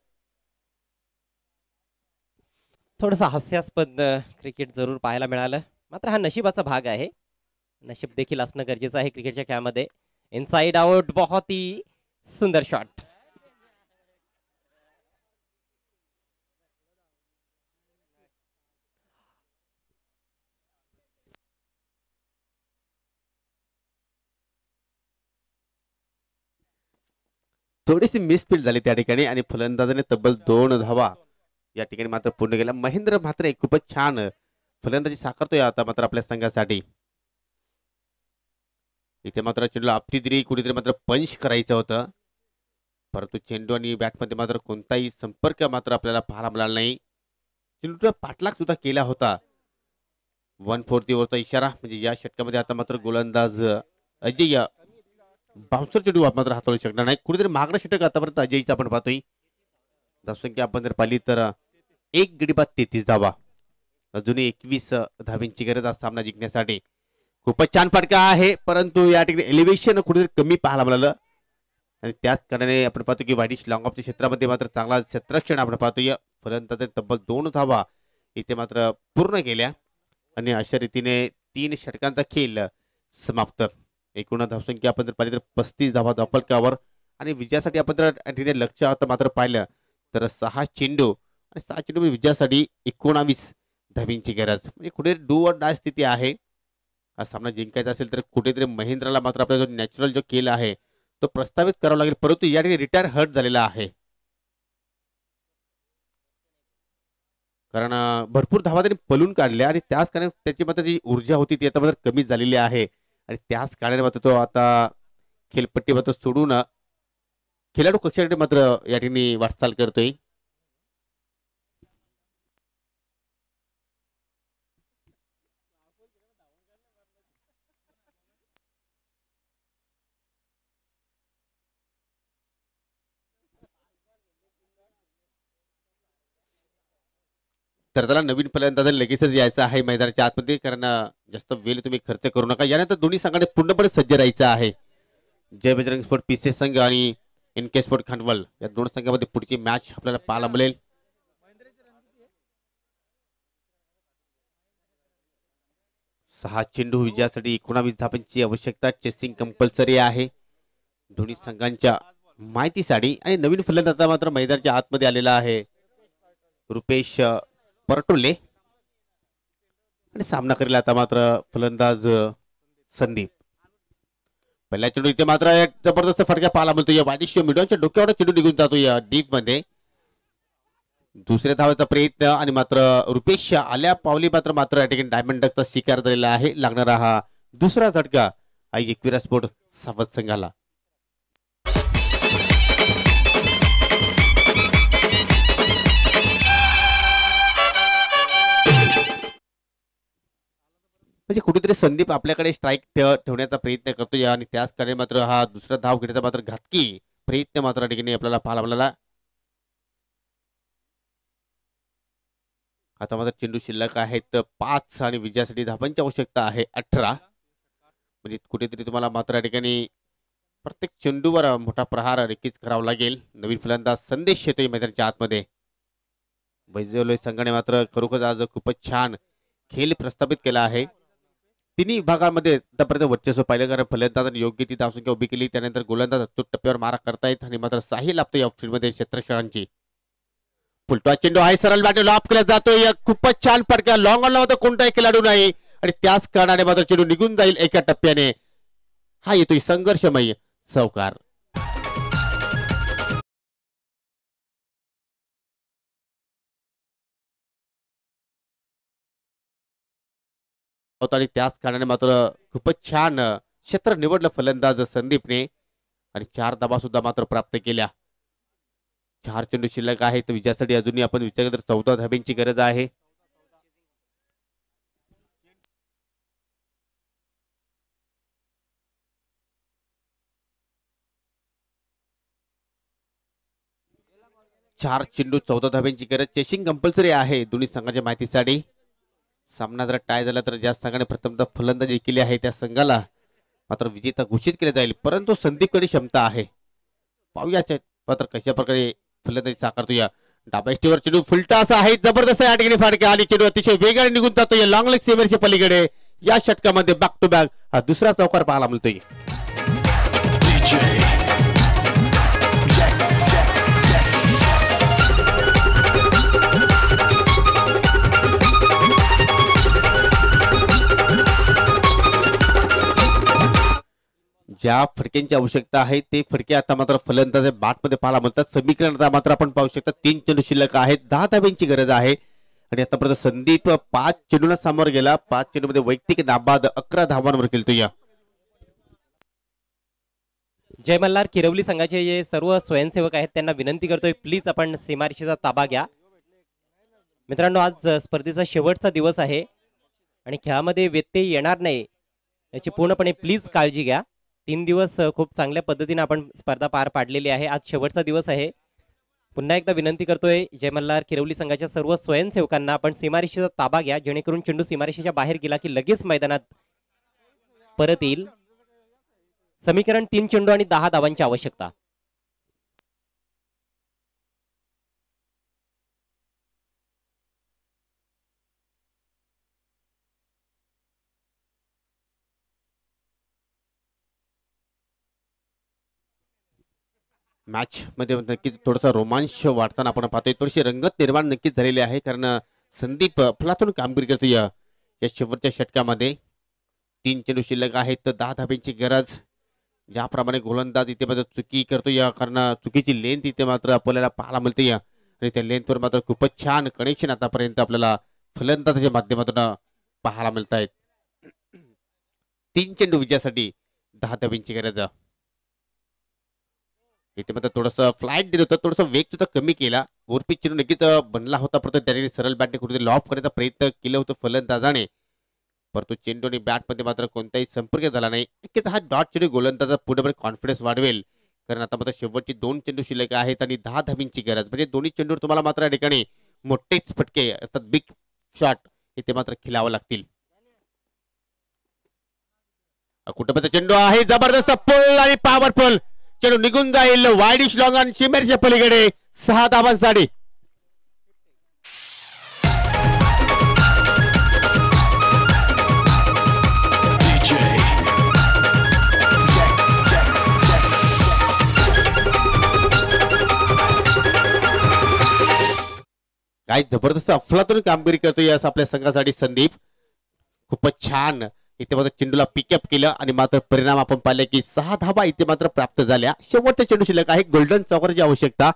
थोडंसं हास्यास्पद क्रिकेट जरूर पाहायला मिळालं. मात्र हा नशिबाचा भाग आहे. नशीब देखील असणं गरजेचं आहे क्रिकेटच्या खेळामध्ये. इनसाइड आउट, बहुत ही सुंदर शॉट. थोडीशी मिसफील्ड झाली त्या ठिकाणी आणि फलंदाजाने तब्बल 2 धावा या ठिकाणी मात्र पूर्ण केल्या. महेंद्र मात्र एक खूपच छान फलंदाजी साकारतोय आता मात्र आपल्या संघासाठी. इथे मात्र चेंडूला आपटी दिली, कुठेतरी मात्र पंच करायचं होतं, परंतु चेंडू आणि बॅटमध्ये मात्र कोणताही संपर्क मात्र आपल्याला पाहायला मिळाला नाही. चेंडूचा पाठलाग सुद्धा केला होता. 1/4 ओव्हरचा इशारा. म्हणजे या षटकामध्ये आता मात्र गोलंदाज अजय बाउन्सर चेंडू मात्र हाताळू शकणार नाही. कुठेतरी मागणं षटक आतापर्यंत अजयचं आपण पाहतोय. धावसंख्या आपण जर पाहिली तर 1 गडी बाद 33 धावा. अजूनही 21 धावांची गरज आहे सामना जिंकण्यासाठी. खूपच छान फटका आहे, परंतु या ठिकाणी एलिव्हेशन कुठेतरी कमी पाहायला मिळालं आणि त्याच कारणाने आपण पाहतो की वाईडिश लॉंग ऑफच्या क्षेत्रामध्ये मात्र चांगला क्षेत्ररक्षण आपण पाहतोय. फलंदाजाने तब्बल 2 धावा इथे मात्र पूर्ण केल्या आणि अशा रीतीने 3 षटकांचा खेळ समाप्त. एकूण धावसंख्या आपण जर पाहिली तर 35 धावा धावफलकावर आणि विजयासाठी आपण जर लक्ष आता मात्र पाहिलं तर 6 चेंडू आणि 6 चेंडू विजयासाठी 19 धावींची गरज. म्हणजे कुठे डू और डाय स्थिती आहे. हा सामना जिंकायचा असेल तर कुठेतरी महेंद्रला मात्र आपला जो नॅचरल जो केला आहे तो प्रस्तावित करावा लागेल, परंतु या ठिकाणी रिटायर हर्ट झालेला आहे. कारण भरपूर धावा त्यांनी पलून काढल्या आणि त्याच कारणाने त्याची मात्र जी ऊर्जा होती ती आता मात्र कमी झालेली आहे आणि त्याच कारणाने मात्र तो आता खेळपट्टी मात्र सोडून खेळाडू कक्षाकडे मात्र या ठिकाणी वाटचाल करतोय. तर त्याला नवीन फलंदाज लगेचच यायचं आहे मैदानाच्या आतमध्ये, कारण जास्त वेळ तुम्ही खर्च करू नका. यानंतर दोन्ही संघाने पूर्णपणे सज्ज राहायचं आहे. जय बजरंग स्पोर्ट पीसीएस संघ आणि एनके स्पोर्ट खांडवल या दोन संघामध्ये पुढची मॅच आपल्याला पाहायला मिळेल. 6 चेंडू विजयासाठी 19 धावांची आवश्यकता. चेसिंग कंपल्सरी आहे दोन्ही संघांच्या माहितीसाठी. आणि नवीन फलंदाज मात्र मैदानाच्या आतमध्ये आलेला आहे रुपेश परटोले. आणि सामना करेल आता मात्र फलंदाज संदीप. पहिल्या चेंडू इथे मात्र एक जबरदस्त फटका पाहायला मिळतो. या वाईडिश मिडॉनच्या डोक्यावर चेंडू निघून जातो या डीप मध्ये. दुसऱ्या धावाचा प्रयत्न आणि मात्र रुपेश आल्या पावली मात्र या ठिकाणी डायमंड डकचा शिकार झालेला आहे. लागणारा हा दुसरा झटका आई एकविरा स्पोर्ट सावध संघाला. म्हणजे कुठेतरी संदीप आपल्याकडे स्ट्राईक ठेवण्याचा प्रयत्न करतोय आणि त्याच कारणे मात्र हा दुसरा धाव घेण्याचा मात्र घातकी प्रयत्न मात्र ठिकाणी आपल्याला पाहायला मिळाला. आता मात्र चेंडू शिल्लक आहेत 5 आणि विजयासाठी धावांची आवश्यकता आहे 18. म्हणजे कुठेतरी तुम्हाला मात्र या ठिकाणी प्रत्येक चेंडूवर मोठा प्रहार नक्कीच करावा लागेल. नवीन फलंदाज संदेश येतोय मैदानाच्या आतमध्ये. वैजवले संघाने मात्र खरोखर आज खूपच छान खेळ प्रस्थापित केला आहे. तिन्ही विभागांमध्ये आतापर्यंत वर्चस्व पाहिलं, कारण फलंदाजांनी योग्य ती धावसंख्या उभी केली. त्यानंतर गोलंदाज अचूक टप्प्यावर मारा करतायत आणि मात्र साही लाभतो या फील्डमध्ये क्षेत्ररक्षकांची. फुलटॉस चेंडू आहे, सरळ बॅट लॉप केला जातोय. खूपच छान फटका. लॉंग ऑनला मात्र कोणताही खेळाडू नाही आणि त्याच कारणाने मात्र चेंडू निघून जाईल एका टप्प्याने. हा येतोय संघर्षमय चौकार. आणि त्याच कारणाने मात्र खूपच छान क्षेत्र निवडलं फलंदाज संदीपने आणि 4 धावा सुद्धा मात्र प्राप्त केल्या. 4 चेंडू शिल्लक आहेत विजयासाठी. अजूनही आपण विचार केला तर 14 धाब्यांची गरज आहे. चार चेंडू 14 धाब्यांची गरज. चेसिंग कंपल्सरी आहे दोन्ही संघांच्या माहितीसाठी. सामना जर टाय झाला तर ज्या संघाने प्रथमतः फलंदाजी केली आहे त्या संघाला मात्र विजेता घोषित केले जाईल. परंतु संदीपकडे क्षमता आहे. पाहूया मात्र कशा प्रकारे फलंदाजी साकारतो. या डाव्या स्टीवर चेंडू फुलटॉस आहे, जबरदस्त या ठिकाणी फटका आणि चेंडू अतिशय वेगाने निघून जातो या लॉंग लेग सीमेच्या पलीकडे. या षटकामध्ये बॅक टू बॅक हा दुसरा चौकार पाहायला मिळतोय. ज्या फटक्यांची आवश्यकता आहे ते फटके आता मात्र फलंदाज बॅटमध्ये पाहायला मिळतात. समीकरण मात्र आपण पाहू शकता 3 चेंडू शिल्लक आहेत. 10 धाब्यांची गरज आहे आणि आतापर्यंत संदीप 5 चेंडूला समोर गेला. 5 चेंडूमध्ये वैयक्तिक नाबाद 11 धावांवर खेळतो. या जय मल्हार किरवली संघाचे जे सर्व स्वयंसेवक आहेत त्यांना विनंती करतोय, प्लीज आपण सीमारेषेचा ताबा घ्या. मित्रांनो, आज स्पर्धेचा शेवटचा दिवस आहे आणि खेळामध्ये व्यत्यय येणार नाही याची पूर्णपणे प्लीज काळजी घ्या. 3 दिवस खूप चांगल्या पद्धतीने आपण स्पर्धा पार पाडलेली आहे. आज शेवटचा दिवस आहे. पुन्हा एकदा विनंती करतोय जय मल्हार किरवली संघाच्या सर्व स्वयंसेवकांना, आपण सीमारेषेचा ताबा घ्या जेणेकरून चेंडू सीमारेषेच्या बाहेर गेला की लगेच मैदानात परत येईल. समीकरण 3 चेंडू आणि 10 धावांची आवश्यकता. मॅच मध्ये नक्कीच थोडासा रोमांच वाढताना आपण पाहतोय. थोडीशी रंगत निर्माण नक्कीच झालेली आहे, कारण संदीप फलातून कामगिरी करतो या शेवटच्या षटकामध्ये. 3 चेंडू शिल्लक आहेत, 10 धाब्यांची गरज. ज्याप्रमाणे गोलंदाज इथे मात्र चुकी करतो या कारण चुकीची लेंथ इथे मात्र आपल्याला पाहायला मिळते या आणि त्या लेंथवर मात्र खूपच छान कनेक्शन आतापर्यंत आपल्याला फलंदाजाच्या माध्यमातून पाहायला मिळत आहेत. 3 चेंडू विजयासाठी 10 धाब्यांची गरज. इथे मात्र थोडस फ्लाईट दिलं होतं, थोडस वेग सुद्धा कमी केला. वरपीच चेंडू नक्कीच बनला होता, परंतु त्याने सरळ बॅटने कुठेतरी लॉप करण्याचा प्रयत्न केला होता फलंदाजाने, परंतु चेंडू आणि बॅट मध्ये मात्र कोणताही संपर्क झाला नाही. नक्कीच हा डॉट चेंडू गोलंदाजा पुढे कॉन्फिडन्स वाढवेल, कारण आता मात्र शेवटची 2 चेंडू शिल्लक आहेत आणि 10 धाब्यांची गरज. म्हणजे दोन्ही चेंडूवर तुम्हाला मात्र या ठिकाणी मोठेच फटके अर्थात बिग शॉट इथे मात्र खेळावं लागतील. कुठे चेंडू आहे, जबरदस्त पुल आणि पॉवरफुल चेंडू निघून जाईल वाईडिश लॉंग आणि सीमेच्या पलीकडे. 6 धावांसाठी. काय जबरदस्त अफलातून कामगिरी करतो यास आपल्या संघासाठी संदीप. खूपच छान इथे मात्र चेंडूला पिकअप केलं आणि मात्र परिणाम आपण पाहिले की 6 धावा इथे मात्र प्राप्त झाल्या. शेवटचा चेंडू शिल्लक आहे. गोल्डन चौकरची आवश्यकता.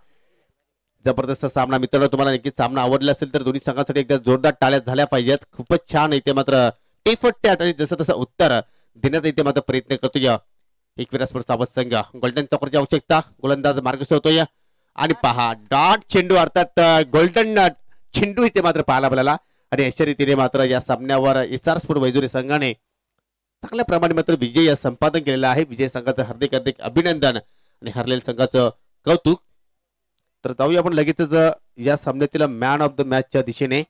जबरदस्त सामना मित्रांनो. तुम्हाला नक्कीच सामना आवडला असेल तर दोन्ही संघांसाठी एकदा जोरदार टाळ्या झाल्या पाहिजेत. खूपच छान इथे मात्र टेफट्टे आणि जसं तसं उत्तर देण्याचा इथे मात्र प्रयत्न करतोय एकविरा स्पोर्ट्स सावध संघ. गोल्डन चौकरची आवश्यकता. गोलंदाज मार्गस्थ होतोय आणि पहा डॉट चेंडू अर्थात गोल्डन चेंडू इथे मात्र पाहायला मिळाला आणि अशा रीतीने मात्र या सामन्यावर एसआर स्पोर्ट वैजुरी संघाने चांगल्या प्रमाणे मात्र विजय संपादन केलेला आहे. विजय संघाचं हार्दिक हार्दिक अभिनंदन आणि हरलेल्या संघाचं कौतुक. तर जाऊया आपण लगेचच या सामन्यातील मॅन ऑफ द मॅचच्या दिशेने.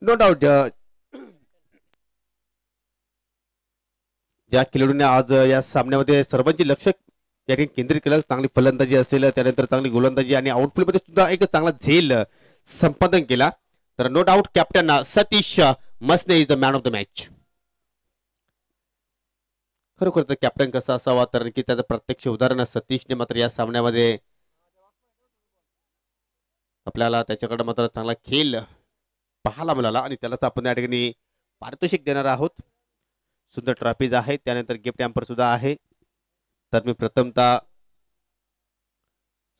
नो डाऊट ज्या खेळाडूंनी आज या सामन्यामध्ये सर्वांचे लक्ष या ठिकाणी केंद्रित केलं, चांगली फलंदाजी असेल, त्यानंतर चांगली गोलंदाजी आणि आउटफील्ड मध्ये सुद्धा एक चांगला झेल संपादन केला. तर no doubt captain Satish Masne is the man of the match. खरोखर कॅप्टन कसा असावा तर की त्याचं प्रत्यक्ष उदाहरण सतीशने मात्र या सामन्यामध्ये आपल्याला त्याच्याकडे मात्र चांगला खेळ पाहायला मिळाला आणि त्यालाच आपण या ठिकाणी पारितोषिक देणार आहोत. सुंदर ट्रॉफीज आहे, त्यानंतर गिफ्ट हॅम्पर सुद्धा आहे. तर मी प्रथमतः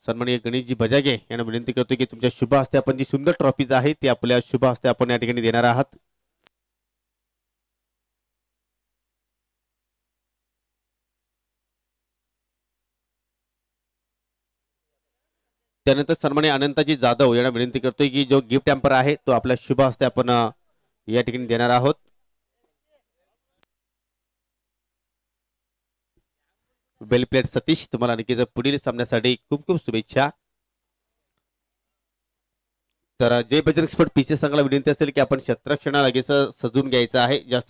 सन्माननीय गणेशजी बजागे यांना विनंती करतो की तुमच्या शुभ हस्ते आपण जी सुंदर ट्रॉफीज आहे ती आपल्या शुभ हस्ते आपण या ठिकाणी देणार आहात. त्यानंतर सन्माननीय अनंताजी जाधव यांना विनंती करतोय की जो गिफ्ट हॅम्पर आहे तो आपल्या शुभ हस्ते आपण या ठिकाणी देणार आहोत. वेल प्लेड सतीश, तुम्हाला नक्कीच पुढील सामन्यासाठी खूप खूप शुभेच्छा. तर जय बजरंग स्पोर्ट पीसी संघाला विनंती असेल की आपण क्षेत्ररक्षणा लगेच सजून घ्यायचं आहे. जास्त